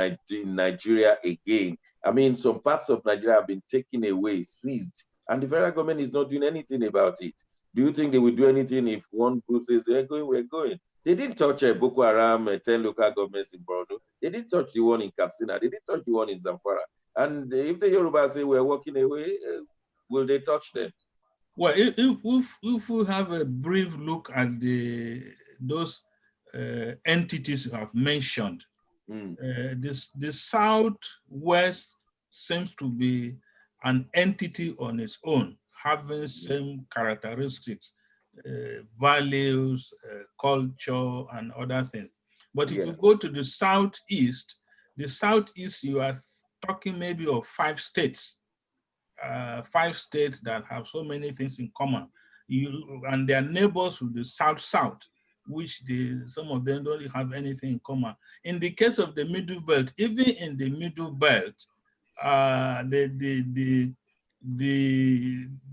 [SPEAKER 2] Nigeria again. I mean, some parts of Nigeria have been taken away, seized, and the federal government is not doing anything about it. Do you think they will do anything if one group says they're going, we're going? They didn't touch Boko Haram, 10 local governments in Borno. They didn't touch the one in Katsina. They didn't touch the one in Zamfara. And if the Yoruba say we're walking away, will they touch them?
[SPEAKER 3] Well, if we have a brief look at those entities you have mentioned, the Southwest seems to be an entity on its own, having same characteristics, values, culture, and other things. But if you go to the Southeast The Southeast, you are talking maybe of 5 states, 5 states that have so many things in common. And their neighbors with the South-South, which some of them don't have anything in common. In the case of the Middle Belt, even in the Middle Belt,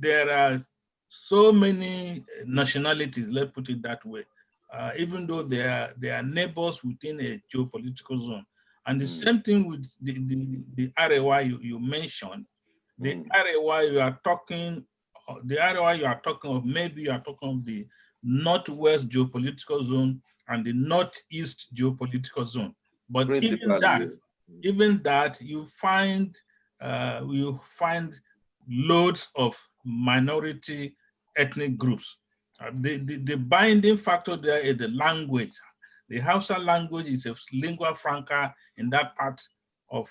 [SPEAKER 3] there are so many nationalities, let's put it that way, even though they are neighbors within a geopolitical zone. And the same thing with the area you mentioned. The area you are talking, of, maybe you are talking of the Northwest geopolitical zone and the Northeast geopolitical zone. But even that, you find loads of minority ethnic groups. The binding factor there is the language. The Hausa language is a lingua franca in that part of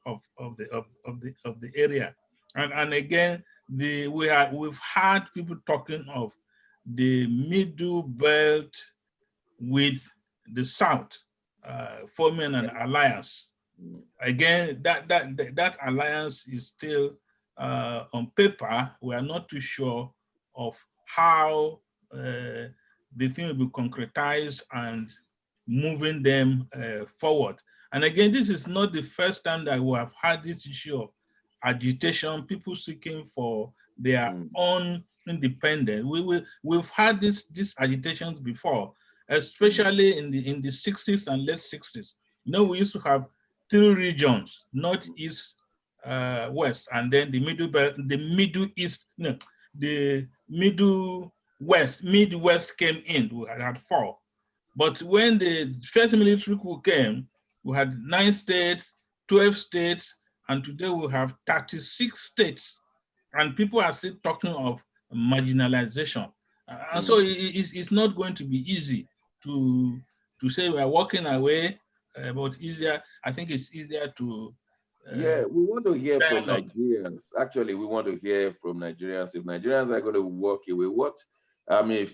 [SPEAKER 3] the area. And again, we've had people talking of the Middle Belt with the South forming an alliance. Again, that alliance is still on paper. We are not too sure of how the thing will be concretized and moving them forward. And again, this is not the first time that we have had this issue of agitation, people seeking for their own independence. We've had these agitations before, especially in the 60s and late 60s. You know, we used to have 3 regions: Northeast, West, and then the Middle Belt, the Middle East, no, the Middle West. Midwest came in. We had 4. But when the first military coup came, we had 9 states, 12 states, and today we have 36 states. And people are still talking of marginalization. And so it's not going to be easy to say we are walking away, but easier. I think it's easier to.
[SPEAKER 2] Yeah, we want to hear from Nigerians. Actually, we want to hear from Nigerians. If Nigerians are going to walk away, if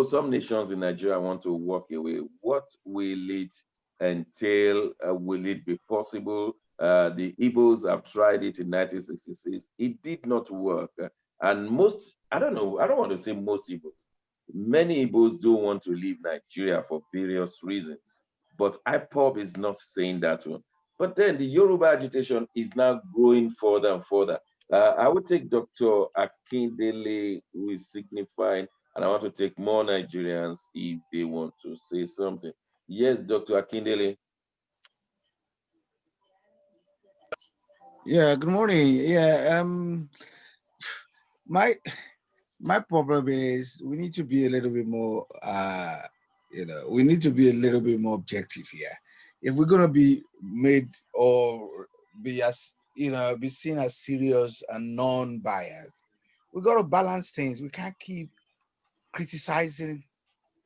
[SPEAKER 2] some nations in Nigeria want to walk away, what will it entail? Will it be possible? The Igbos have tried it in 1966. It did not work. And I don't want to say most Igbos. Many Igbos don't want to leave Nigeria for various reasons. But IPOB is not saying that one. But then the Yoruba agitation is now growing further and further. I would take Dr. Akindele, who is signifying, and I want to take more Nigerians if they want to say something. Yes, Dr. Akindele.
[SPEAKER 1] Yeah, good morning. Yeah, my problem is we need to be a little bit more we need to be a little bit more objective here. If we're gonna be made or be be seen as serious and non-biased, we gotta balance things. We can't keep criticizing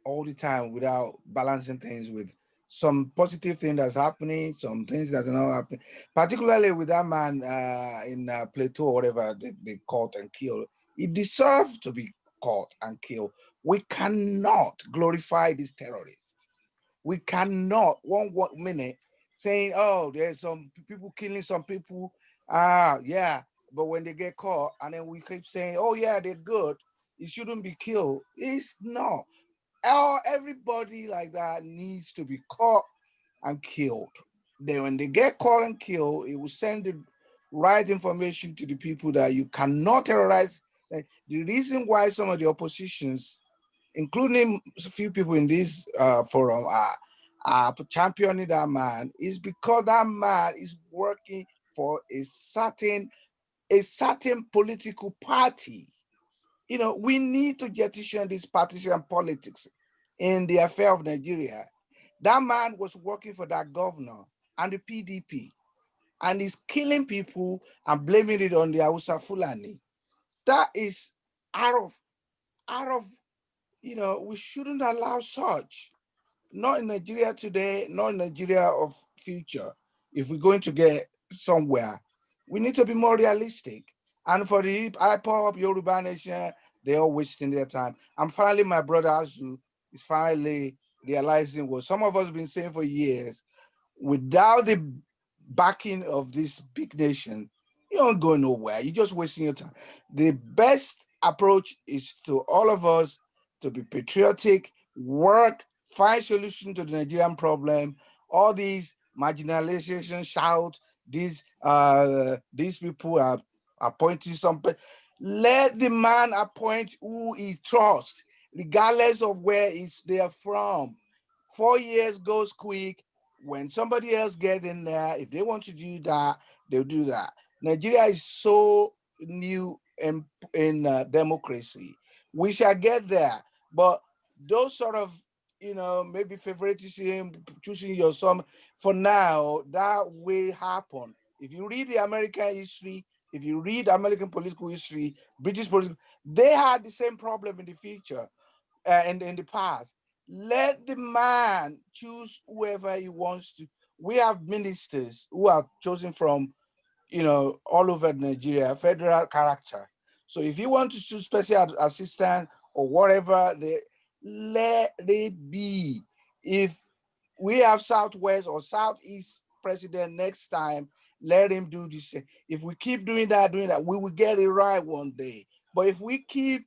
[SPEAKER 1] all the time without balancing things with some positive thing that's happening, some things that's not happening, particularly with that man in Plateau or whatever they caught and killed. He deserves to be caught and killed. We cannot glorify these terrorists. We cannot one minute saying, oh, there's some people killing some people. Yeah, but when they get caught and then we keep saying, oh yeah, they're good, it shouldn't be killed. It's not. Everybody like that needs to be caught and killed. Then when they get caught and killed, it will send the right information to the people that you cannot terrorize. The reason why some of the oppositions, including a few people in this forum, are championing that man is because that man is working for a certain political party. We need to jettison this partisan politics in the affair of Nigeria. That man was working for that governor and the PDP, and he's killing people and blaming it on the Hausa Fulani. That is out of, we shouldn't allow such. Not in Nigeria today, not in Nigeria of future. If we're going to get somewhere, we need to be more realistic. And for the IPOP Yoruba Nation, they're all wasting their time. And finally, my brother Azu is finally realizing what some of us have been saying for years. Without the backing of this big nation, you don't go nowhere. You're just wasting your time. The best approach is to all of us to be patriotic, work, find solution to the Nigerian problem. All these marginalization shout, these people are appointing something. Let the man appoint who he trusts, regardless of where they're from. 4 years goes quick. When somebody else get in there, if they want to do that, they'll do that. Nigeria is so new in democracy. We shall get there, but those sort of, maybe favoritism, choosing your son, for now, that will happen. If you read the American history, if you read American political history, British political, they had the same problem in the future, in the past. Let the man choose whoever he wants to. We have ministers who are chosen from, all over Nigeria, federal character. So if you want to choose special assistant or whatever, let it be. If we have Southwest or Southeast president next time, let him do the same. If we keep doing that, we will get it right one day. But if we keep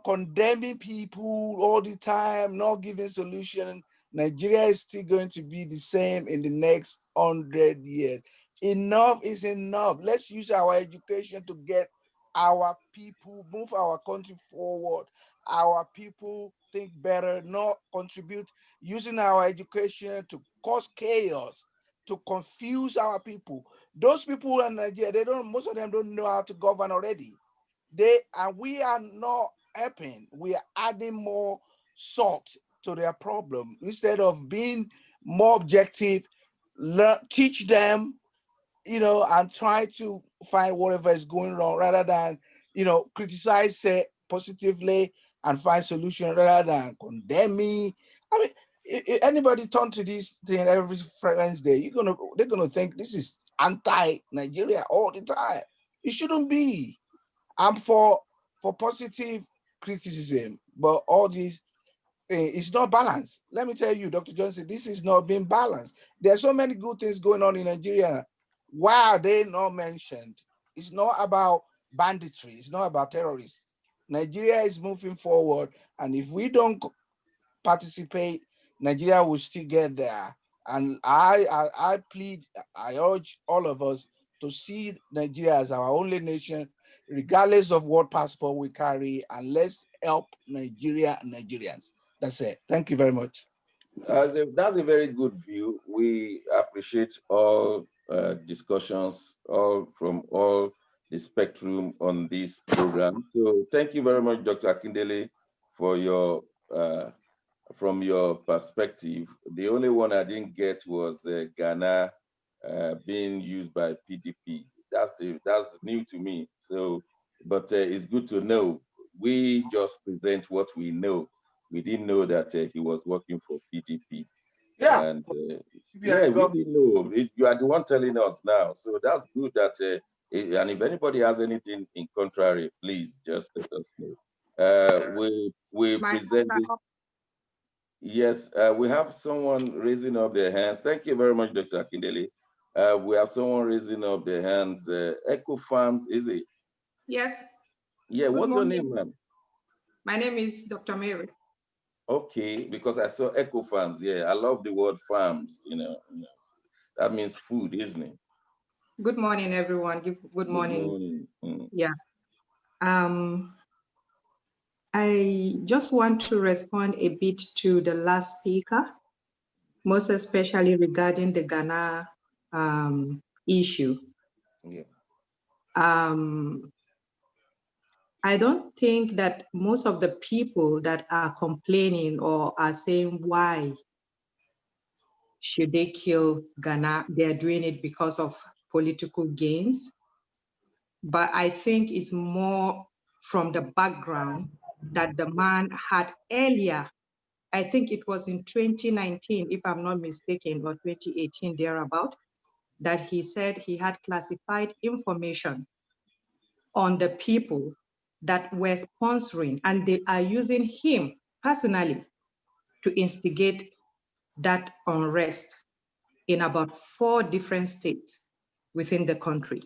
[SPEAKER 1] condemning people all the time, not giving solution, Nigeria is still going to be the same in the next 100 years. Enough is enough. Let's use our education to get our people, move our country forward. Our people think better, not contribute using our education to cause chaos, to confuse our people. Those people in Nigeria, most of them don't know how to govern already. We are not helping. We are adding more salt to their problem instead of being more objective. Teach them, and try to find whatever is going wrong rather than, criticize it positively and find solution rather than condemn me. I mean, anybody turn to this thing every Wednesday, they're gonna think this is anti-Nigeria all the time. It shouldn't be. I'm for positive criticism, but all this it's not balanced. Let me tell you, Dr. Johnson, this is not being balanced. There are so many good things going on in Nigeria. Why are they not mentioned? It's not about banditry. It's not about terrorists. Nigeria is moving forward, and if we don't participate, Nigeria will still get there. And I plead, I urge all of us to see Nigeria as our only nation, regardless of what passport we carry, and let's help Nigeria and Nigerians. That's it. Thank you very much.
[SPEAKER 2] That's a very good view. We appreciate all discussions, all from all the spectrum on this program. So thank you very much, Dr. Akindele, for your from your perspective. The only one I didn't get was Ghana being used by PDP. That's new to me. So, but it's good to know. We just present what we know. We didn't know that he was working for PDP.
[SPEAKER 1] Yeah.
[SPEAKER 2] And yeah, we didn't know. You are the one telling us now. So that's good that, and if anybody has anything in contrary, please just let us know. We present this. Yes, we have someone raising up their hands. Thank you very much, Dr. Akindele. We have someone raising up their hands. Echo Farms, is it?
[SPEAKER 6] Yes.
[SPEAKER 2] Yeah,
[SPEAKER 6] Good
[SPEAKER 2] what's
[SPEAKER 6] morning.
[SPEAKER 2] your name, ma'am?
[SPEAKER 6] My name is Dr. Mary.
[SPEAKER 2] Okay, because I saw Echo Farms. Yeah, I love the word farms, that means food, isn't it?
[SPEAKER 6] Good morning, everyone. Good morning.
[SPEAKER 2] Good morning.
[SPEAKER 6] Yeah. I just want to respond a bit to the last speaker, most especially regarding the Ghana issue.
[SPEAKER 2] Yeah.
[SPEAKER 6] I don't think that most of the people that are complaining or are saying why should they kill Ghana, they're doing it because of political gains. But I think it's more from the background that the man had earlier. I think it was in 2019, if I'm not mistaken, or 2018, thereabout, that he said he had classified information on the people that were sponsoring, and they are using him personally to instigate that unrest. in about 4 different states within the country.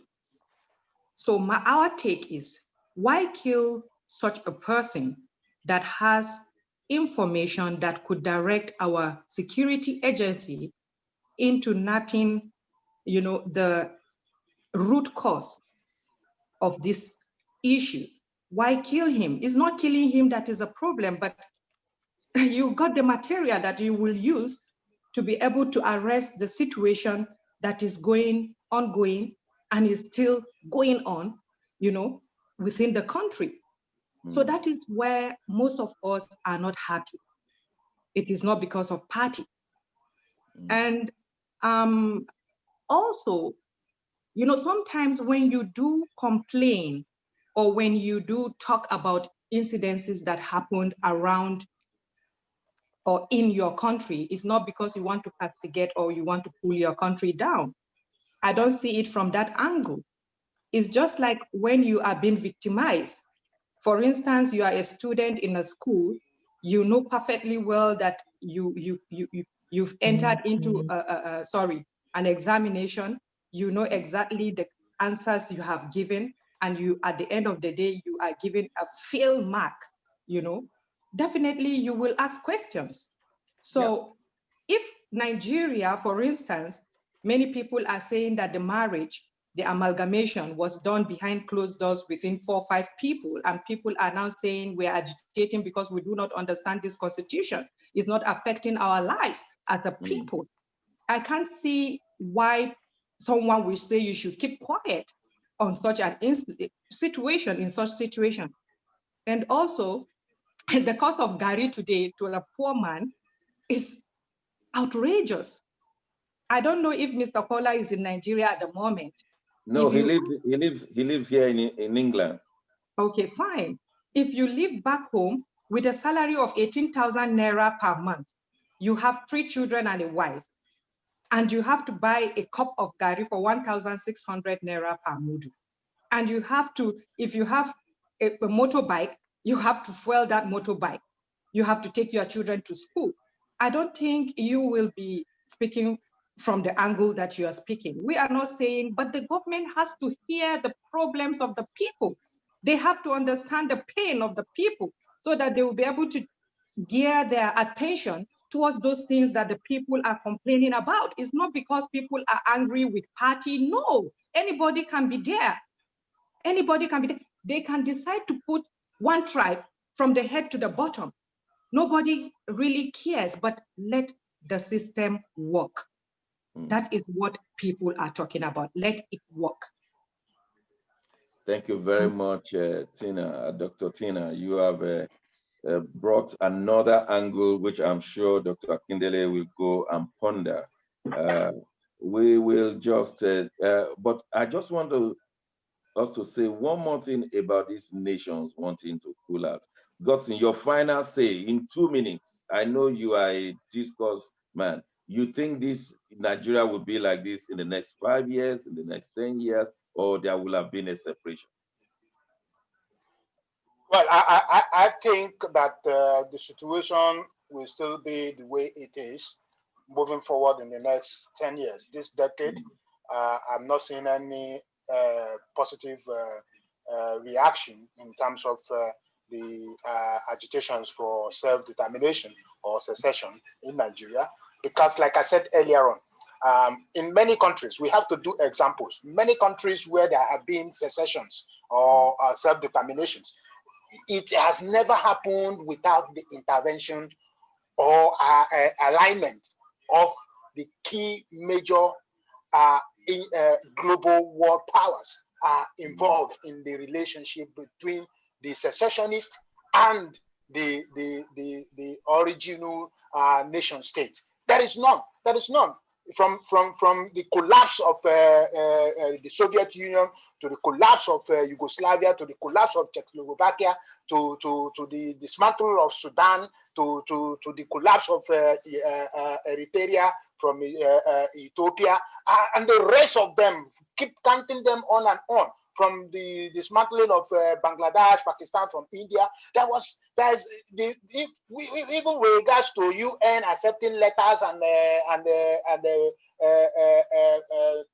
[SPEAKER 6] So our take is, why kill such a person that has information that could direct our security agency into napping, the root cause of this issue? Why kill him? It's not killing him that is a problem, but you got the material that you will use to be able to arrest the situation that is ongoing and is still going on, within the country. So that is where most of us are not happy. It is not because of party. And also, sometimes when you do complain or when you do talk about incidences that happened around or in your country, it's not because you want to castigate or you want to pull your country down. I don't see it from that angle. It's just like when you are being victimized. For instance, you are a student in a school, you know perfectly well that you've entered into an examination, you know exactly the answers you have given, and you, at the end of the day, you are given a fail mark, definitely you will ask questions. So if Nigeria, for instance, many people are saying that the marriage, the amalgamation was done behind closed doors within 4 or 5 people, and people are now saying we are agitating because we do not understand this constitution. It's not affecting our lives as a people. I can't see why someone will say you should keep quiet on such an situation, in such situation. And also, the cost of Gari today to a poor man is outrageous. I don't know if Mr. Kola is in Nigeria at the moment.
[SPEAKER 2] No, he lives here in England.
[SPEAKER 6] Okay, fine. If you live back home with a salary of 18,000 naira per month, you have 3 children and a wife, and you have to buy a cup of gari for 1,600 naira per mudu. And you have to, if you have a motorbike, you have to fuel that motorbike. You have to take your children to school. I don't think you will be speaking from the angle that you are speaking. We are not saying, but the government has to hear the problems of the people. They have to understand the pain of the people so that they will be able to gear their attention towards those things that the people are complaining about. It's not because people are angry with party. No, anybody can be there. Anybody can be there. They can decide to put one tribe from the head to the bottom. Nobody really cares, but let the system work. That is what people are talking about. Let it work.
[SPEAKER 2] Thank you very much, Tina, Dr. Tina. You have brought another angle, which I'm sure Dr. Akindele will go and ponder. We will just, but I just want us to say one more thing about these nations wanting to pull out. Because in your final say, in 2 minutes, I know you are a discourse man. You think this Nigeria will be like this in the next 5 years, in the next 10 years, or there will have been a separation?
[SPEAKER 4] Well, I think that the situation will still be the way it is moving forward in the next 10 years. This decade, I'm not seeing any positive reaction in terms of the agitations for self-determination or secession in Nigeria. Because like I said earlier on, in many countries, we have to do examples. Many countries where there have been secessions or self-determinations, it has never happened without the intervention or alignment of the key major global world powers involved in the relationship between the secessionists and the original nation state. There is none. There is none. From the collapse of the Soviet Union to the collapse of Yugoslavia to the collapse of Czechoslovakia to the dismantle of Sudan to the collapse of Eritrea from Ethiopia and the rest of them, keep counting them on and on. from the dismantling of Bangladesh, Pakistan, from India. Even with regards to UN accepting letters and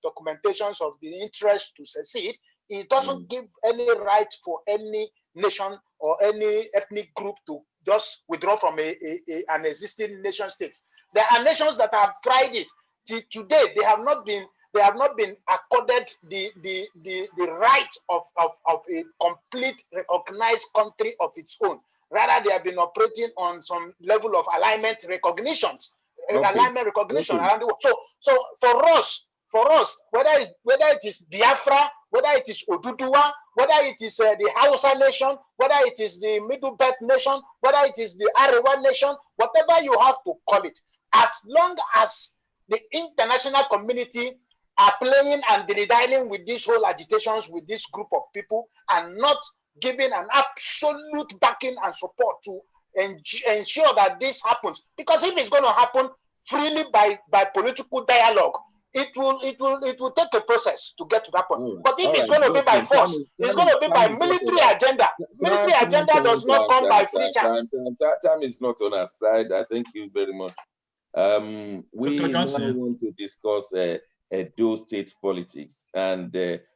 [SPEAKER 4] documentations of the interest to secede, it doesn't give any right for any nation or any ethnic group to just withdraw from an existing nation state. There are nations that have tried it. Today, they have not been accorded the right of a complete recognized country of its own. Rather, they have been operating on some level of alignment recognitions, alignment recognition around the world. So for us, whether it is Biafra, whether it is Oduduwa, whether it is the Hausa nation, whether it is the Middle Belt nation, whether it is the Arewa nation, whatever you have to call it, as long as the international community are playing and dilly-dallying with these whole agitations with this group of people and not giving an absolute backing and support to ensure that this happens. Because if it's going to happen freely by political dialogue, it will take a process to get to that point. But if it's going to be by force, it's going to be by military agenda. Military agenda does not come by free chance.
[SPEAKER 2] Time is not on our side. I thank you very much. We now want to discuss Edo State politics, and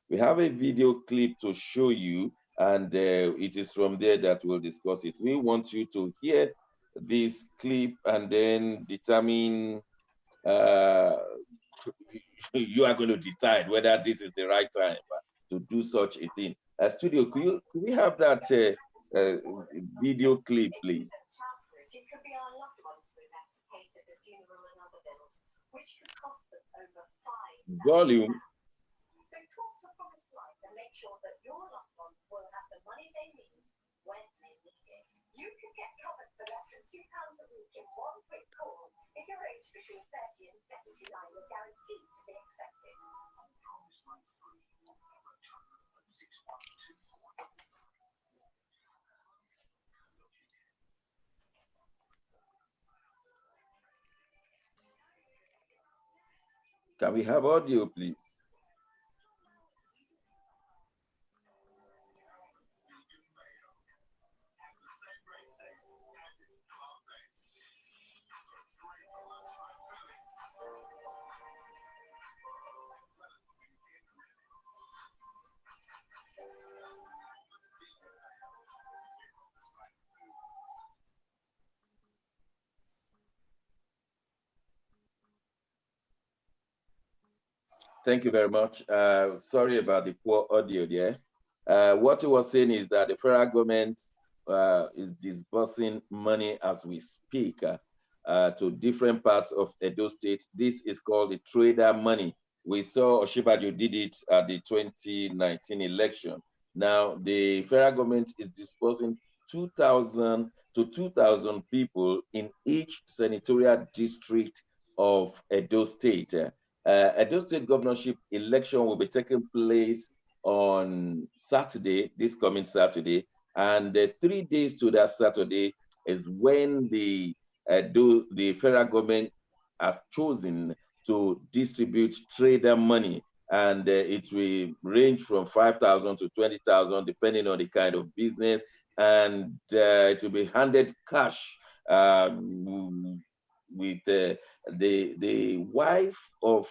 [SPEAKER 2] we have a video clip to show you, and it is from there that we'll discuss it. We want you to hear this clip and then determine, you are going to decide whether this is the right time to do such a thing. Studio, could we have that video clip, please?
[SPEAKER 7] It could be our loved ones who have to pay for the funeral and other bills, which could cost them over £5,000.
[SPEAKER 2] Volume.
[SPEAKER 7] So talk to Promise Life and make sure that your loved ones will have the money they need when they need it. You can get covered for less than £2 a week in one quick call. If you're aged between 30 and 79, you're guaranteed to be accepted. Promise Life free.
[SPEAKER 2] Can we have audio, please? Thank you very much. Sorry about the poor audio there. What he was saying is that the federal government is disbursing money as we speak to different parts of Edo State. This is called the trader money. We saw Oshibaju did it at the 2019 election. Now, the federal government is disbursing 2,000 to 2,000 people in each senatorial district of Edo State. Edo State governorship election will be taking place on Saturday, this coming Saturday, and 3 days to that Saturday is when the federal government has chosen to distribute trader money, and it will range from 5,000 to 20,000 depending on the kind of business, and it will be handed cash with the wife of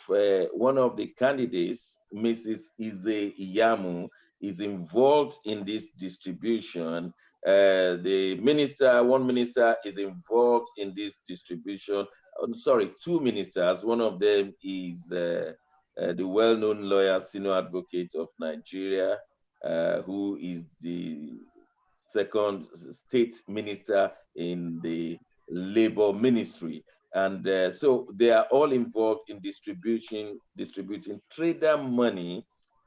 [SPEAKER 2] one of the candidates, Mrs. Ize Iyamu, is involved in this distribution. The minister, one minister is involved in this distribution. I'm sorry, two ministers. One of them is the well-known lawyer, senior advocate of Nigeria, who is the second state minister in the labor ministry. And so they are all involved in distributing trader money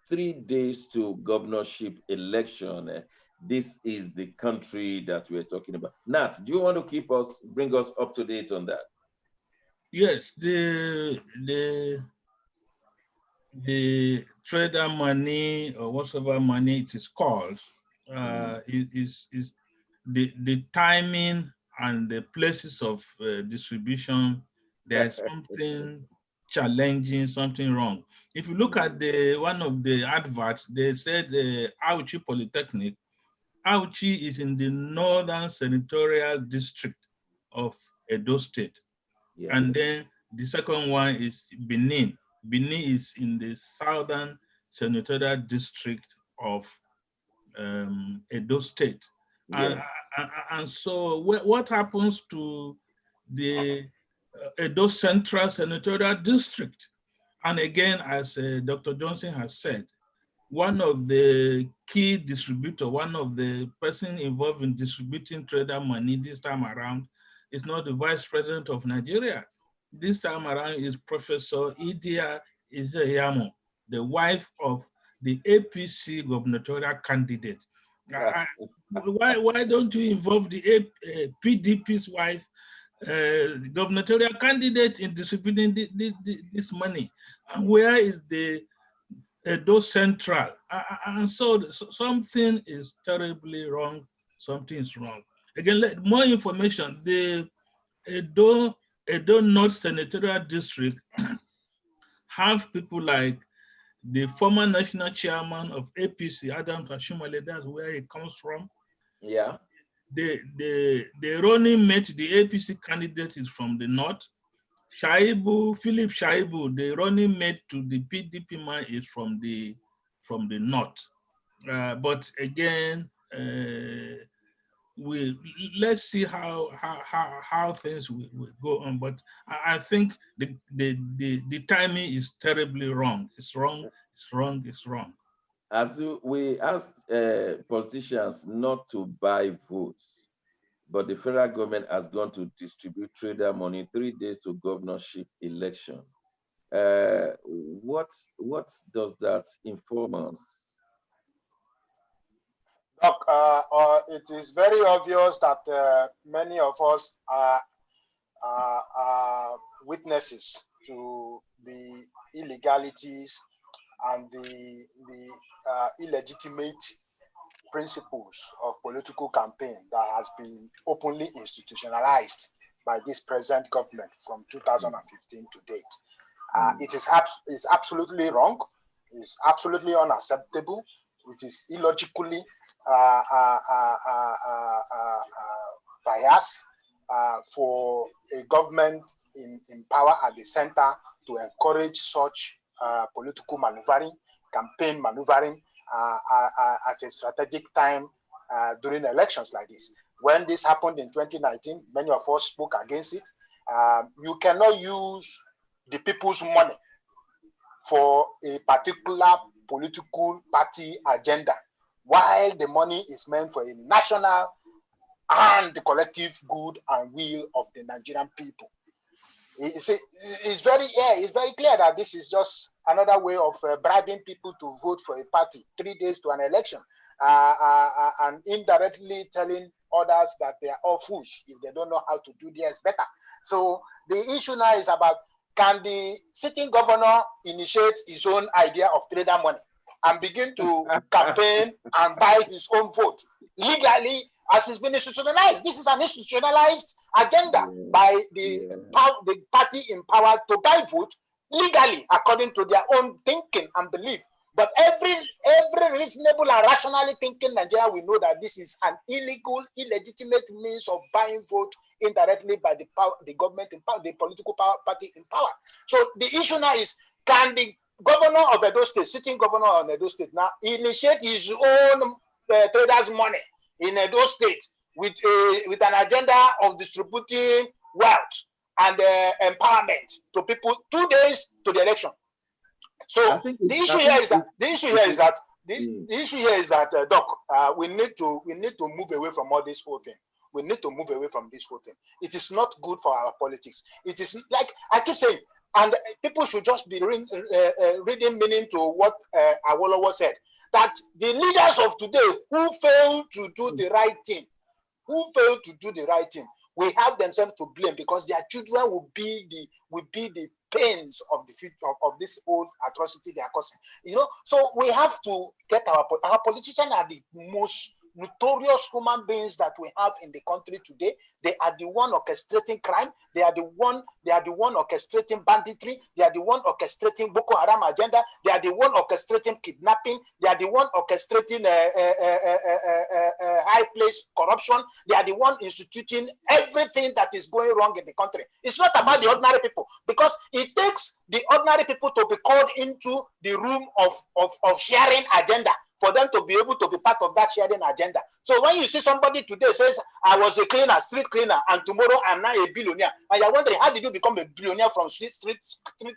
[SPEAKER 2] 3 days to governorship election. This is the country that we're talking about. Nat, do you want to bring us up to date on that?
[SPEAKER 3] Yes, the trader money or whatever money it is called is the timing and the places of distribution. There's something challenging something wrong. If you look at one of the adverts, they said Auchi Polytechnic. Auchi is in the Northern Senatorial District of Edo State.
[SPEAKER 2] Yeah.
[SPEAKER 3] And then the second one is Benin. Benin is in the Southern Senatorial District of Edo State.
[SPEAKER 2] Yes.
[SPEAKER 3] And so what happens to the Edo Central Senatorial District? And again, as Dr. Johnson has said, one of the key distributor, one of the person involved in distributing trader money this time around is not the Vice President of Nigeria. This time around is Professor Idia Izeyamo, the wife of the APC gubernatorial candidate. Why don't you involve the PDP's wife, gubernatorial candidate, in distributing this money? And where is the Edo Central? And so something is terribly wrong. Something is wrong. Again, more information. The Edo North Senatorial District have people like the former national chairman of APC, Adam Ashumale, that's where he comes from.
[SPEAKER 2] Yeah.
[SPEAKER 3] The running mate, the APC candidate, is from the north. Philip Shaibu, the running mate to the PDP man, is from the north. But again, let's see how things will go on. But I think the timing is terribly wrong. It's wrong. It's wrong. It's wrong.
[SPEAKER 2] As we ask politicians not to buy votes, but the federal government has gone to distribute trader money 3 days to governorship election. What does that inform us?
[SPEAKER 4] Doc, it is very obvious that many of us are witnesses to the illegalities and the illegitimate principles of political campaign that has been openly institutionalized by this present government from 2015 to date. It is absolutely wrong. It's absolutely unacceptable. It is illogically biased for a government in power at the center to encourage such political maneuvering, campaign maneuvering at a strategic time during elections like this. When this happened in 2019, many of us spoke against it. You cannot use the people's money for a particular political party agenda, while the money is meant for a national and the collective good and will of the Nigerian people. It's very clear that this is just another way of bribing people to vote for a party 3 days to an election, and indirectly telling others that they are all fools if they don't know how to do theirs better. So the issue now is about, can the sitting governor initiate his own idea of trader money and begin to campaign and buy his own vote legally as it's been institutionalized? This is an institutionalized agenda by the party in power to buy vote legally according to their own thinking and belief. But every reasonable and rationally thinking Nigeria will know that this is an illegal, illegitimate means of buying vote indirectly by the government in power, the political party in power. So the issue now is, can the governor of Edo State, sitting governor of Edo State, now initiate his own traders' money in Edo State with an agenda of distributing wealth and empowerment to people 2 days to the election? So the issue here is that, Doc, we need to move away from all this whole thing. We need to move away from this whole thing. It is not good for our politics. It is, like I keep saying, and people should just be reading meaning to what Awolowo said, that the leaders of today who fail to do the right thing, we have themselves to blame, because their children will be the pains of the future of this old atrocity they are causing. So we have to get our politicians are the most notorious human beings that we have in the country today. They are the one orchestrating crime. They are the one orchestrating banditry. They are the one orchestrating Boko Haram agenda. They are the one orchestrating kidnapping. They are the one orchestrating high place corruption. They are the one instituting everything that is going wrong in the country. It's not about the ordinary people, because it takes the ordinary people to be called into the room of sharing agenda for them to be able to be part of that sharing agenda. So when you see somebody today says, I was a cleaner, street cleaner, and tomorrow I'm now a billionaire, and you're wondering, how did you become a billionaire from street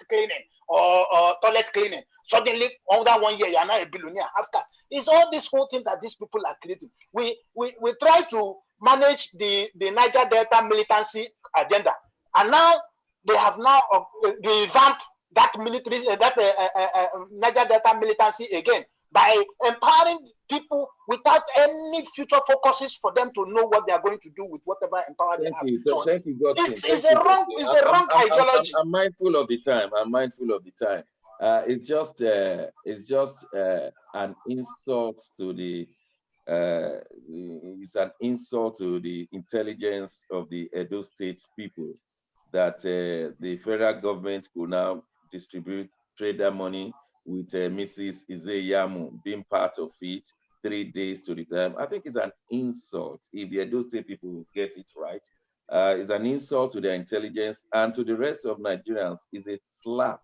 [SPEAKER 4] cleaning or toilet cleaning? Suddenly, under 1 year, you are now a billionaire. After it's all this whole thing that these people are creating. We try to manage the Niger Delta militancy agenda, and now they have now revamped that military, Niger Delta militancy again, by empowering people without any future focuses for them to know what they are going to do with whatever empower they have.
[SPEAKER 2] So thank you, Godson.
[SPEAKER 4] It's a wrong ideology.
[SPEAKER 2] I'm mindful of the time. It's just an insult to the intelligence of the Edo State people that the federal government could now distribute trader money with Mrs. Izeyamu being part of it 3 days to the time. I think it's an insult if the Edo State people get it right. It's an insult to their intelligence and to the rest of Nigerians. It's a slap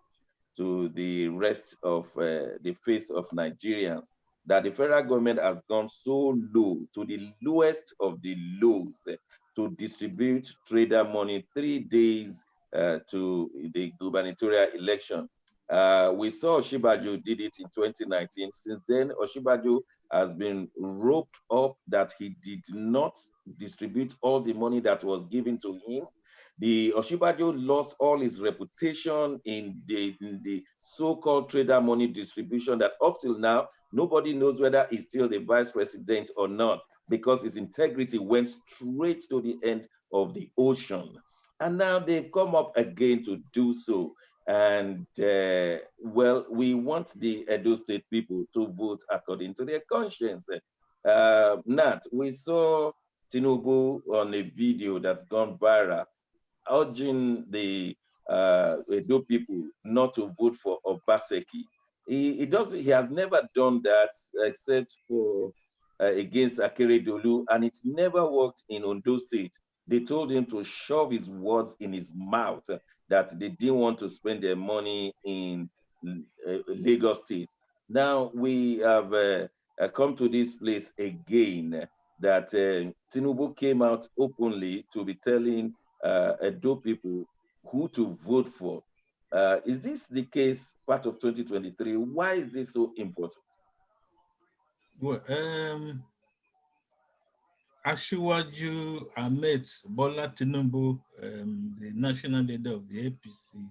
[SPEAKER 2] to the rest of the face of Nigerians that the federal government has gone so low, to the lowest of the lows, to distribute trader money 3 days to the gubernatorial election. We saw Osinbajo did it in 2019. Since then, Osinbajo has been roped up that he did not distribute all the money that was given to him. The Osinbajo lost all his reputation in the so-called trader money distribution that up till now, nobody knows whether he's still the vice president or not, because his integrity went straight to the end of the ocean. And now they've come up again to do so. And well, we want the Edo State people to vote according to their conscience. Nat, we saw Tinubu on a video that's gone viral, urging the Edo people not to vote for Obaseki. He has never done that except for against Akeredolu, and it never worked in Ondo State. They told him to shove his words in his mouth, that they didn't want to spend their money in Lagos State. Now we have come to this place again that Tinubu came out openly to be telling Edo people who to vote for. Is this the case part of 2023? Why is this so important?
[SPEAKER 3] Well, Asiwaju Ahmed Bola Tinubu, the national leader of the APC,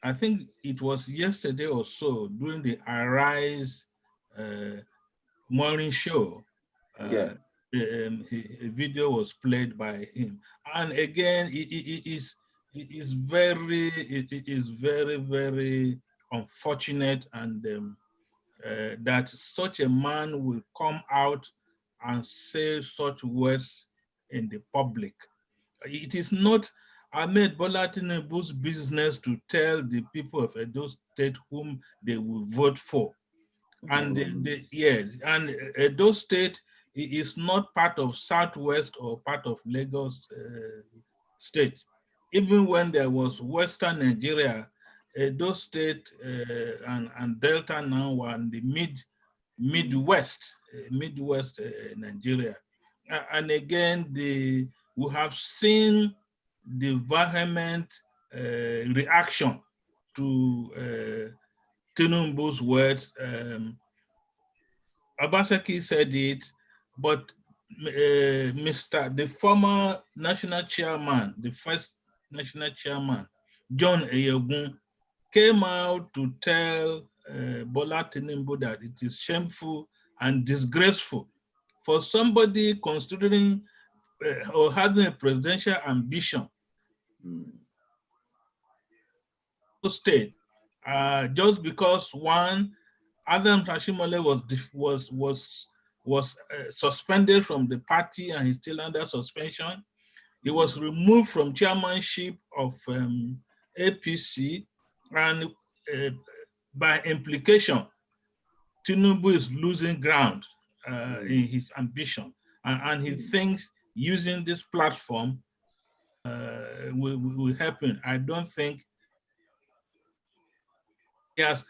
[SPEAKER 3] I think it was yesterday or so during the Arise morning show, a video was played by him, and again, it is very, very unfortunate, and that such a man will come out and say such words in the public. It is not Ahmed Bola Tinubu's business to tell the people of Edo State whom they will vote for. And and Edo State is not part of Southwest or part of Lagos State. Even when there was Western Nigeria, Edo State and Delta now were in the Midwest Nigeria. And again, we have seen the vehement reaction to Tinubu's words. Obaseki said it, but the former national chairman, the first national chairman, John Eyegun, came out to tell Bola Tinubu that it is shameful and disgraceful for somebody considering or having a presidential ambition state, just because one, Adam Tashimole was was suspended from the party and he's still under suspension. He was removed from chairmanship of APC, and by implication, Tinubu is losing ground in his ambition, and he thinks using this platform will help him. I don't think he has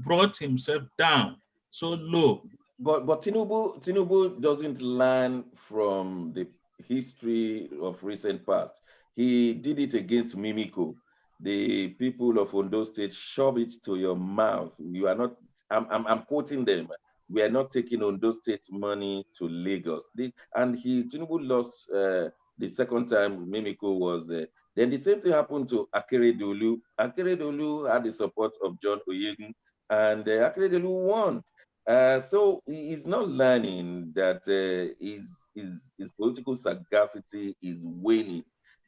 [SPEAKER 3] brought himself down so low.
[SPEAKER 2] But Tinubu doesn't learn from the history of recent past. He did it against Mimiko. The people of Ondo State shove it to your mouth. You are not. I'm quoting them. We are not taking Ondo State money to Lagos. Tinubu lost the second time Mimiko was. Then the same thing happened to Akeredolu. Akeredolu had the support of John Oyegun, and Akeredolu won. So he's not learning that his political sagacity is waning,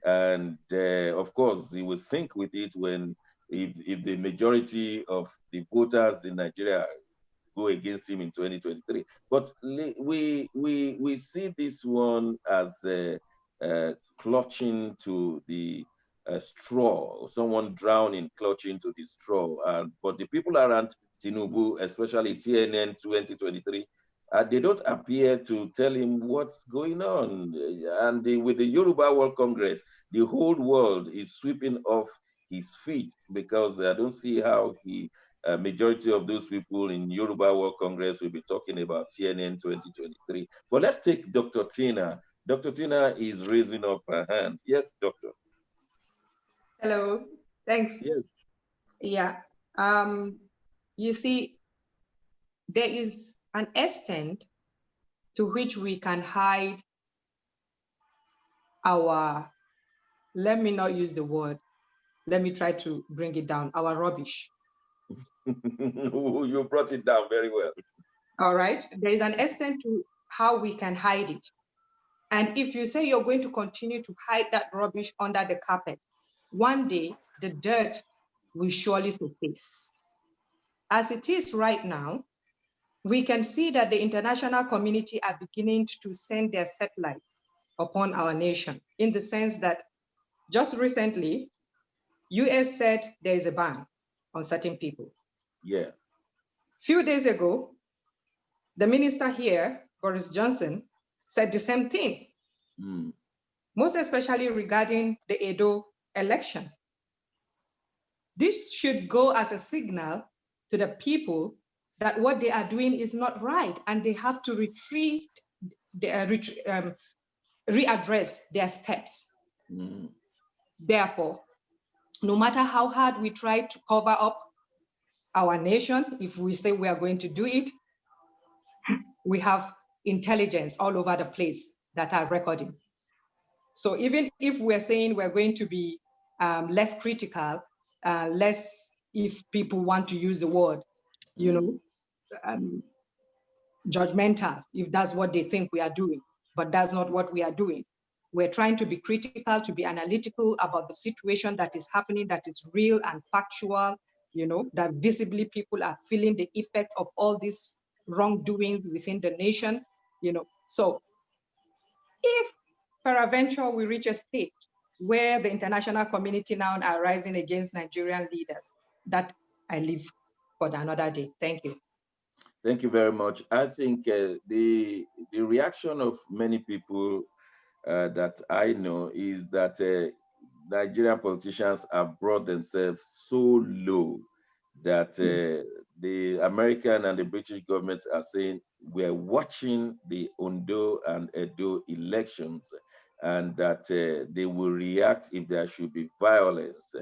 [SPEAKER 2] and of course he will sink with it when if the majority of the voters in Nigeria go against him in 2023. But we see this one as clutching to the straw, someone drowning, clutching to the straw. But the people around Tinubu, especially TNN 2023, they don't appear to tell him what's going on. And with the Yoruba World Congress, the whole world is sweeping off his feet, because I don't see how he majority of those people in Yoruba World Congress will be talking about TNN 2023. But let's take Dr. Tina. Dr. Tina is raising up her hand. Yes, doctor.
[SPEAKER 6] Hello, thanks.
[SPEAKER 2] Yes.
[SPEAKER 6] Yeah, you see, there is an extent to which we can hide our, let me not use the word, let me try to bring it down, our rubbish.
[SPEAKER 2] You brought it down very well.
[SPEAKER 6] All right, there is an extent to how we can hide it. And if you say you're going to continue to hide that rubbish under the carpet, one day the dirt will surely surface. As it is right now, we can see that the international community are beginning to send their satellite upon our nation, in the sense that just recently, US said there is a ban on certain people.
[SPEAKER 2] Yeah.
[SPEAKER 6] Few days ago, the minister here, Boris Johnson, said the same thing, most especially regarding the Edo election. This should go as a signal to the people that what they are doing is not right, and they have to readdress their steps. Therefore, no matter how hard we try to cover up our nation, if we say we are going to do it, we have intelligence all over the place that are recording. So even if we're saying we're going to be less critical, less, if people want to use the word, judgmental, if that's what they think we are doing, but that's not what we are doing. We're trying to be critical, to be analytical about the situation that is happening, that is real and factual, that visibly people are feeling the effect of all this wrongdoing within the nation, So if peradventure we reach a state where the international community now are rising against Nigerian leaders, that I leave for another day. Thank you.
[SPEAKER 2] Thank you very much. I think the reaction of many people that I know is that Nigerian politicians have brought themselves so low that the American and the British governments are saying we're watching the Ondo and Edo elections, and that they will react if there should be violence.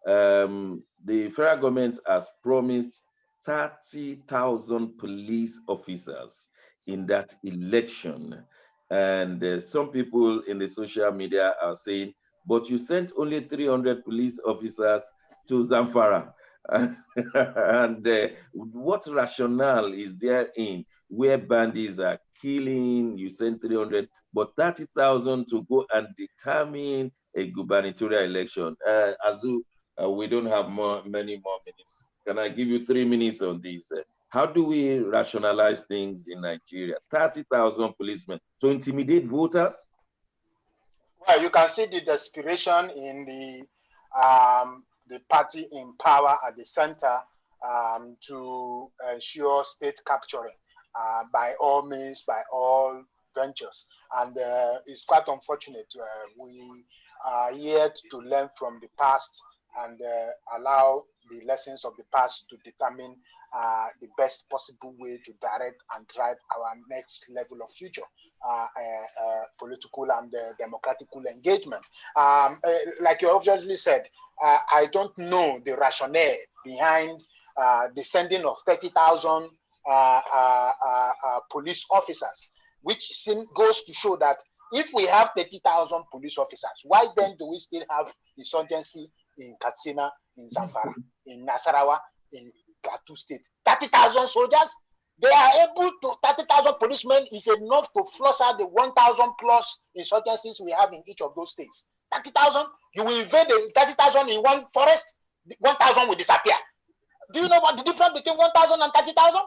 [SPEAKER 2] The federal government has promised 30,000 police officers in that election. And some people in the social media are saying, but you sent only 300 police officers to Zamfara. And what rationale is there in where bandits are killing, you send 300, but 30,000 to go and determine a gubernatorial election? Azu, we don't have many more minutes. Can I give you 3 minutes on this? How do we rationalize things in Nigeria? 30,000 policemen to intimidate voters?
[SPEAKER 4] Well, you can see the desperation in the party in power at the center to ensure state capturing by all means, by all ventures. And it's quite unfortunate. We are yet to learn from the past and allow the lessons of the past to determine the best possible way to direct and drive our next level of future political and democratical engagement. Like you obviously said, I don't know the rationale behind the sending of 30,000 police officers, which goes to show that if we have 30,000 police officers, why then do we still have insurgency in Katsina, in Zamfara, in Nasarawa, in Plateau State? 30,000 soldiers? They are able to, 30,000 policemen is enough to flush out the 1,000 plus insurgencies we have in each of those states. 30,000, you will invade the 30,000 in one forest, 1,000 will disappear. Do you know what the difference between 1,000 and 30,000?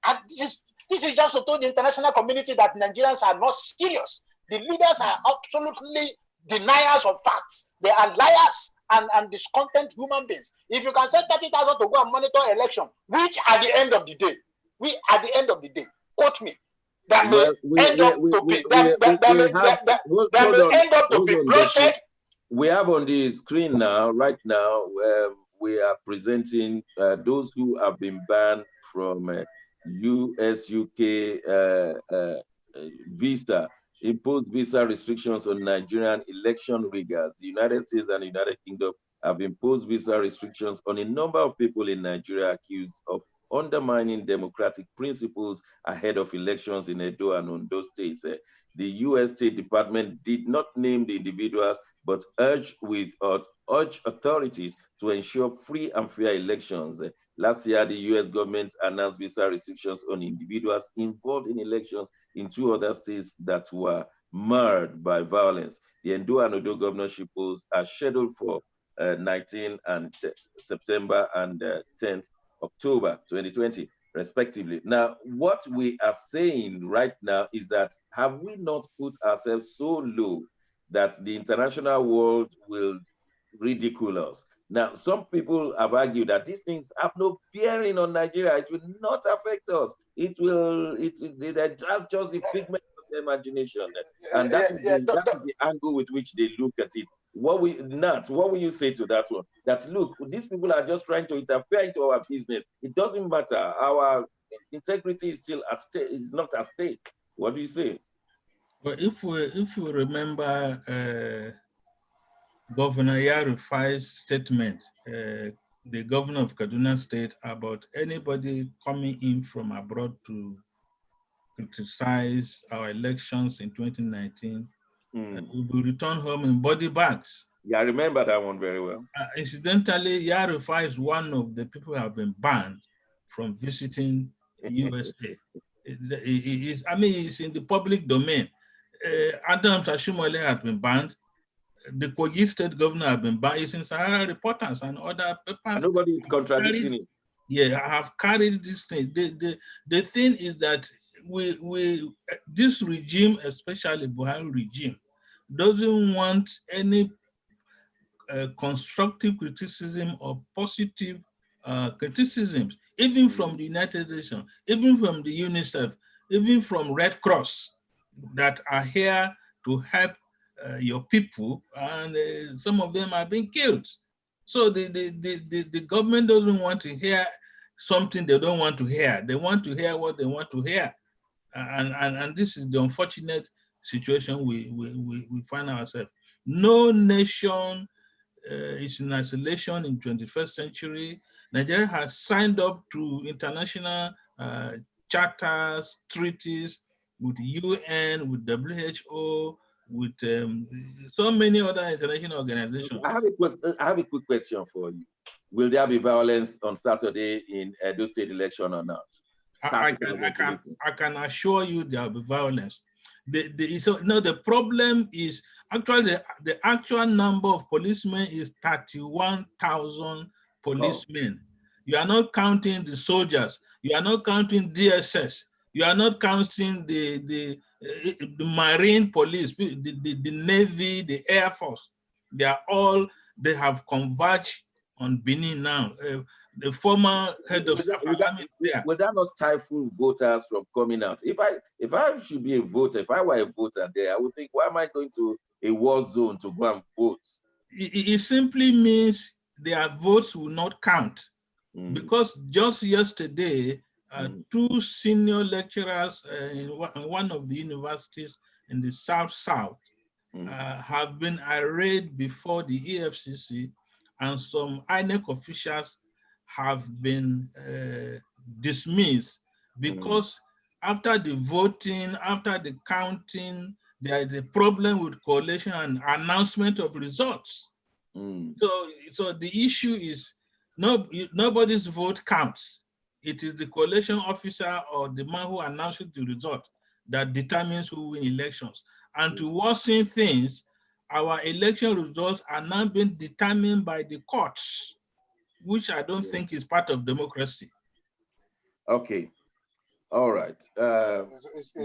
[SPEAKER 4] And this is just to tell the international community that Nigerians are not serious. The leaders are absolutely deniers of facts. They are liars and discontent human beings. If you can send 30,000 to go and monitor election, which at the end of the day, quote me, that may end up to be bloodshed.
[SPEAKER 2] We have on the screen now, right now, we are presenting those who have been banned from US, UK visa, imposed visa restrictions on Nigerian election riggers. The United States and the United Kingdom have imposed visa restrictions on a number of people in Nigeria accused of undermining democratic principles ahead of elections in Edo and Ondo states. The US State Department did not name the individuals, but urged authorities to ensure free and fair elections. Last year, the US government announced visa restrictions on individuals involved in elections in 2 other states that were marred by violence. The Edo and Ondo governorship polls are scheduled for 19 and September and 10th October 2020, respectively. Now, what we are saying right now is that have we not put ourselves so low that the international world will ridicule us? Now, some people have argued that these things have no bearing on Nigeria. It will not affect us. That's just the figment of the imagination. And that is the angle with which they look at it. What will you say to that one? That look, these people are just trying to interfere into our business. It doesn't matter. Our integrity is still at stake, is not at stake. What do you say?
[SPEAKER 3] Well, if we remember Governor Yarufai's statement, the governor of Kaduna State, about anybody coming in from abroad to criticize our elections in 2019, will be returned home in body bags.
[SPEAKER 2] Yeah, I remember that one very well.
[SPEAKER 3] Incidentally, Yarufai is one of the people who have been banned from visiting USA. I mean, it's in the public domain. Adam Tashimole has been banned. The Kogi State governor has been banned. It's in Sahara Reporters and other papers.
[SPEAKER 2] And nobody is contradicting it.
[SPEAKER 3] Yeah, I have carried this thing. The thing is that this regime, especially Buhari regime, doesn't want any constructive criticism or positive criticisms, even from the United Nations, even from the UNICEF, even from Red Cross, that are here to help your people, and some of them are being killed. So the government doesn't want to hear something they don't want to hear. They want to hear what they want to hear. And this is the unfortunate situation we find ourselves. No nation is in isolation in 21st century. Nigeria has signed up to international charters, treaties with UN, with WHO, with so many other international organizations.
[SPEAKER 2] I have a quick question for you. Will there be violence on Saturday in Edo State election or not?
[SPEAKER 3] I can assure you there will be violence. The problem is actually the actual number of policemen is 31,000 policemen. You are not counting the soldiers. You are not counting DSS. You are not counting the Marine Police, the Navy, the Air Force. They have converged on Benin now. The former head of staff there.
[SPEAKER 2] Would that not stifle voters from coming out? If I should be a voter, if I were a voter there, I would think, why am I going to a war zone to go and vote?
[SPEAKER 3] It simply means their votes will not count. Because just yesterday, two senior lecturers in one of the universities in the South have been arraigned before the EFCC, and some INEC officials have been dismissed because after the voting, after the counting, there is a problem with collation and announcement of results. So the issue is nobody's vote counts. It is the collation officer or the man who announces the result that determines who win elections. And to worsen things, our election results are now being determined by the courts, which I don't think is part of democracy.
[SPEAKER 2] Okay. All right.
[SPEAKER 4] It's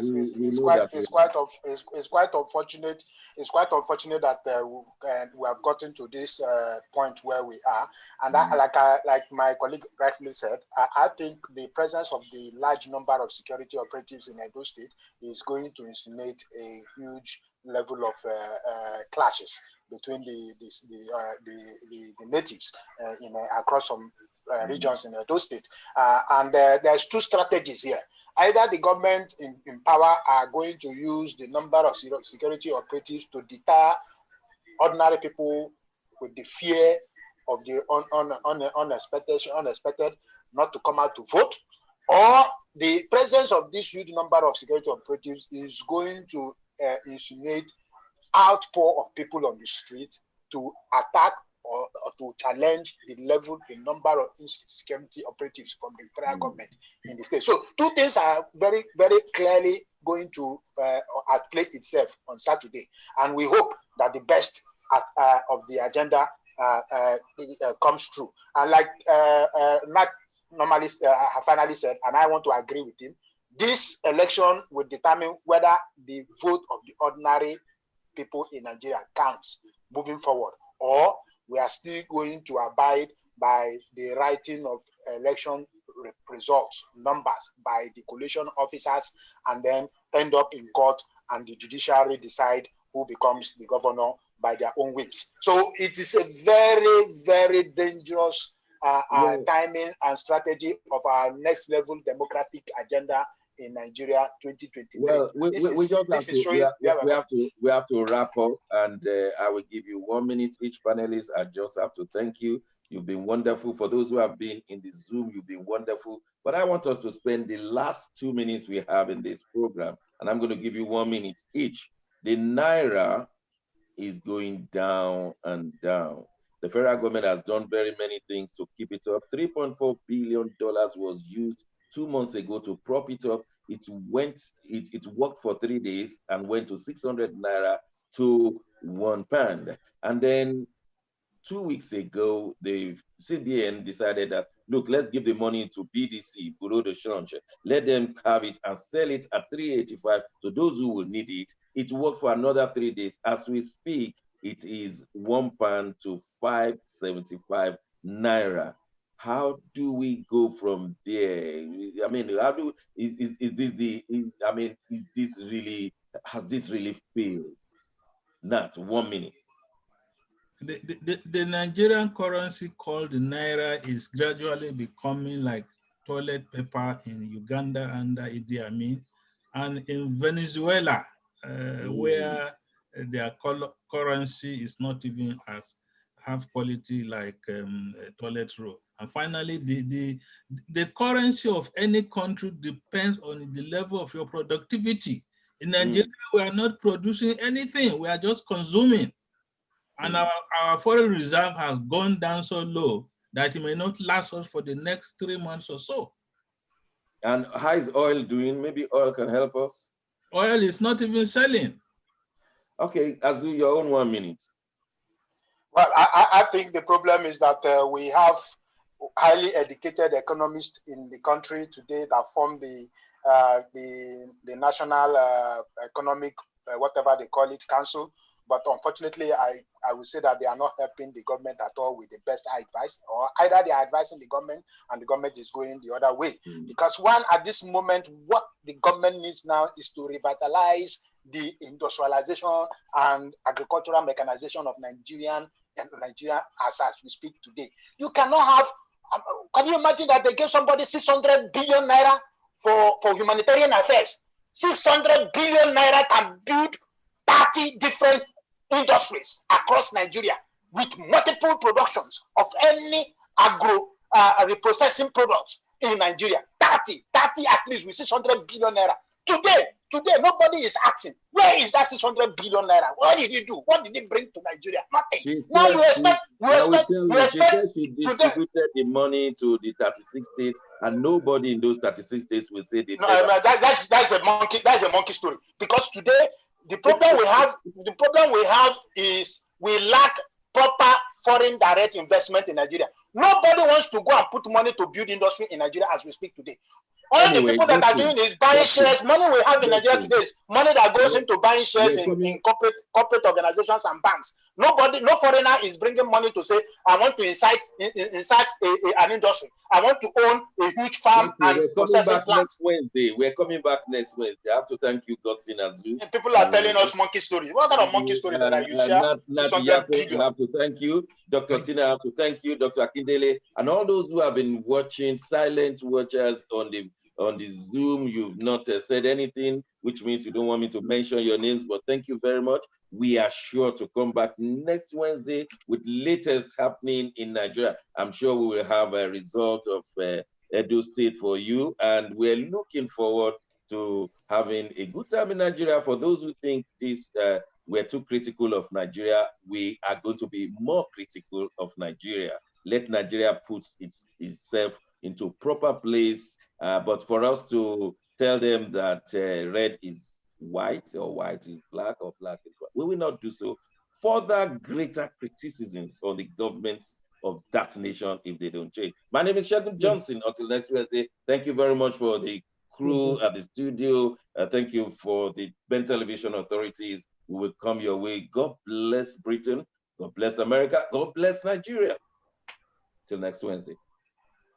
[SPEAKER 4] quite unfortunate. It's quite unfortunate that we have gotten to this point where we are. And like my colleague rightfully said, I think the presence of the large number of security operatives in Edo State is going to insinuate a huge level of clashes between the natives across some regions in Edo State. And there's two strategies here. Either the government in power are going to use the number of security operatives to deter ordinary people with the fear of the unexpected not to come out to vote, or the presence of this huge number of security operatives is going to insinuate outpour of people on the street to attack or to challenge the number of security operatives from the federal government in the state. So two things are very, very clearly going to outplay itself on Saturday. And we hope that the best of the agenda comes true. And like Matt normally finally said, and I want to agree with him, this election will determine whether the vote of the ordinary people in Nigeria counts moving forward, or we are still going to abide by the writing of election results, numbers by the collation officers, and then end up in court and the judiciary decide who becomes the governor by their own whims. So it is a very, very dangerous timing and strategy of our next level democratic agenda in Nigeria 2023.
[SPEAKER 2] Well, we have to wrap up, and I will give you 1 minute each panelist. I just have to thank you. You've been wonderful. For those who have been in the Zoom, you've been wonderful. But I want us to spend the last 2 minutes we have in this program, and I'm going to give you 1 minute each. The Naira is going down and down. The federal government has done very many things to keep it up. $3.4 billion was used 2 months ago to prop it up. It worked for 3 days and went to 600 Naira to £1. And then 2 weeks ago, the CBN decided that, look, let's give the money to BDC, Bureau de Change. Let them have it and sell it at 385 to those who will need it. It worked for another 3 days. As we speak, it is £1 to 575 Naira. How do we go from there? I mean, has this really failed? Not 1 minute.
[SPEAKER 3] The Nigerian currency called the Naira is gradually becoming like toilet paper in Uganda under Idi Amin, and in Venezuela, where their currency is not even as have quality like toilet roll. And finally, the currency of any country depends on the level of your productivity. In Nigeria, we are not producing anything, we are just consuming. And our foreign reserve has gone down so low that it may not last us for the next 3 months or so.
[SPEAKER 2] And how is oil doing? Maybe oil can help us.
[SPEAKER 3] Oil is not even selling.
[SPEAKER 2] Okay, Azu, your own 1 minute.
[SPEAKER 4] Well, I think the problem is that we have highly educated economists in the country today that form the National Economic, whatever they call it, Council. But unfortunately, I would say that they are not helping the government at all with the best advice, or either they are advising the government and the government is going the other way. Because one, at this moment, what the government needs now is to revitalize the industrialization and agricultural mechanization of Nigeria as we speak today. You cannot have, can you imagine that they gave somebody 600 billion naira for humanitarian affairs? 600 billion naira can build 30 different industries across Nigeria with multiple productions of any agro reprocessing products in Nigeria. 30 at least with 600 billion naira. Today, nobody is asking, where is that 600 billion naira? What did he do? What did he bring to Nigeria? Nothing. Now you expect
[SPEAKER 2] she distributed the money to the 36 states, and nobody in those 36 states will say they never.
[SPEAKER 4] That's a monkey story. Because today, the problem we have is we lack proper foreign direct investment in Nigeria. Nobody wants to go and put money to build industry in Nigeria as we speak today. All the people that are doing is buying shares. Money we have in Nigeria today is money that goes into buying shares in corporate organizations and banks. No foreigner is bringing money to say, I want to incite an industry. I want to own a huge farm and processing plant.
[SPEAKER 2] We're coming back next Wednesday. I have to thank you, Godson Azu.
[SPEAKER 4] People are telling us monkey stories. What kind of monkey story that you share?
[SPEAKER 2] I have to thank you. Dr. Tina, I have to thank you. Dr. Akindele, and all those who have been watching, silent watchers on the Zoom. You've not said anything, which means you don't want me to mention your names, but thank you very much. We are sure to come back next Wednesday with latest happening in Nigeria. I'm sure we will have a result of Edo State for you, and we're looking forward to having a good time in Nigeria. For those who think we're too critical of Nigeria, we are going to be more critical of Nigeria. Let Nigeria put itself into proper place. But for us to tell them that red is white or white is black or black is white, we will not do so. Further greater criticisms on the governments of that nation if they don't change. My name is Shegun Johnson. Until next Wednesday, thank you very much for the crew at the studio. Thank you for the Ben Television authorities who will come your way. God bless Britain. God bless America. God bless Nigeria. Till next Wednesday.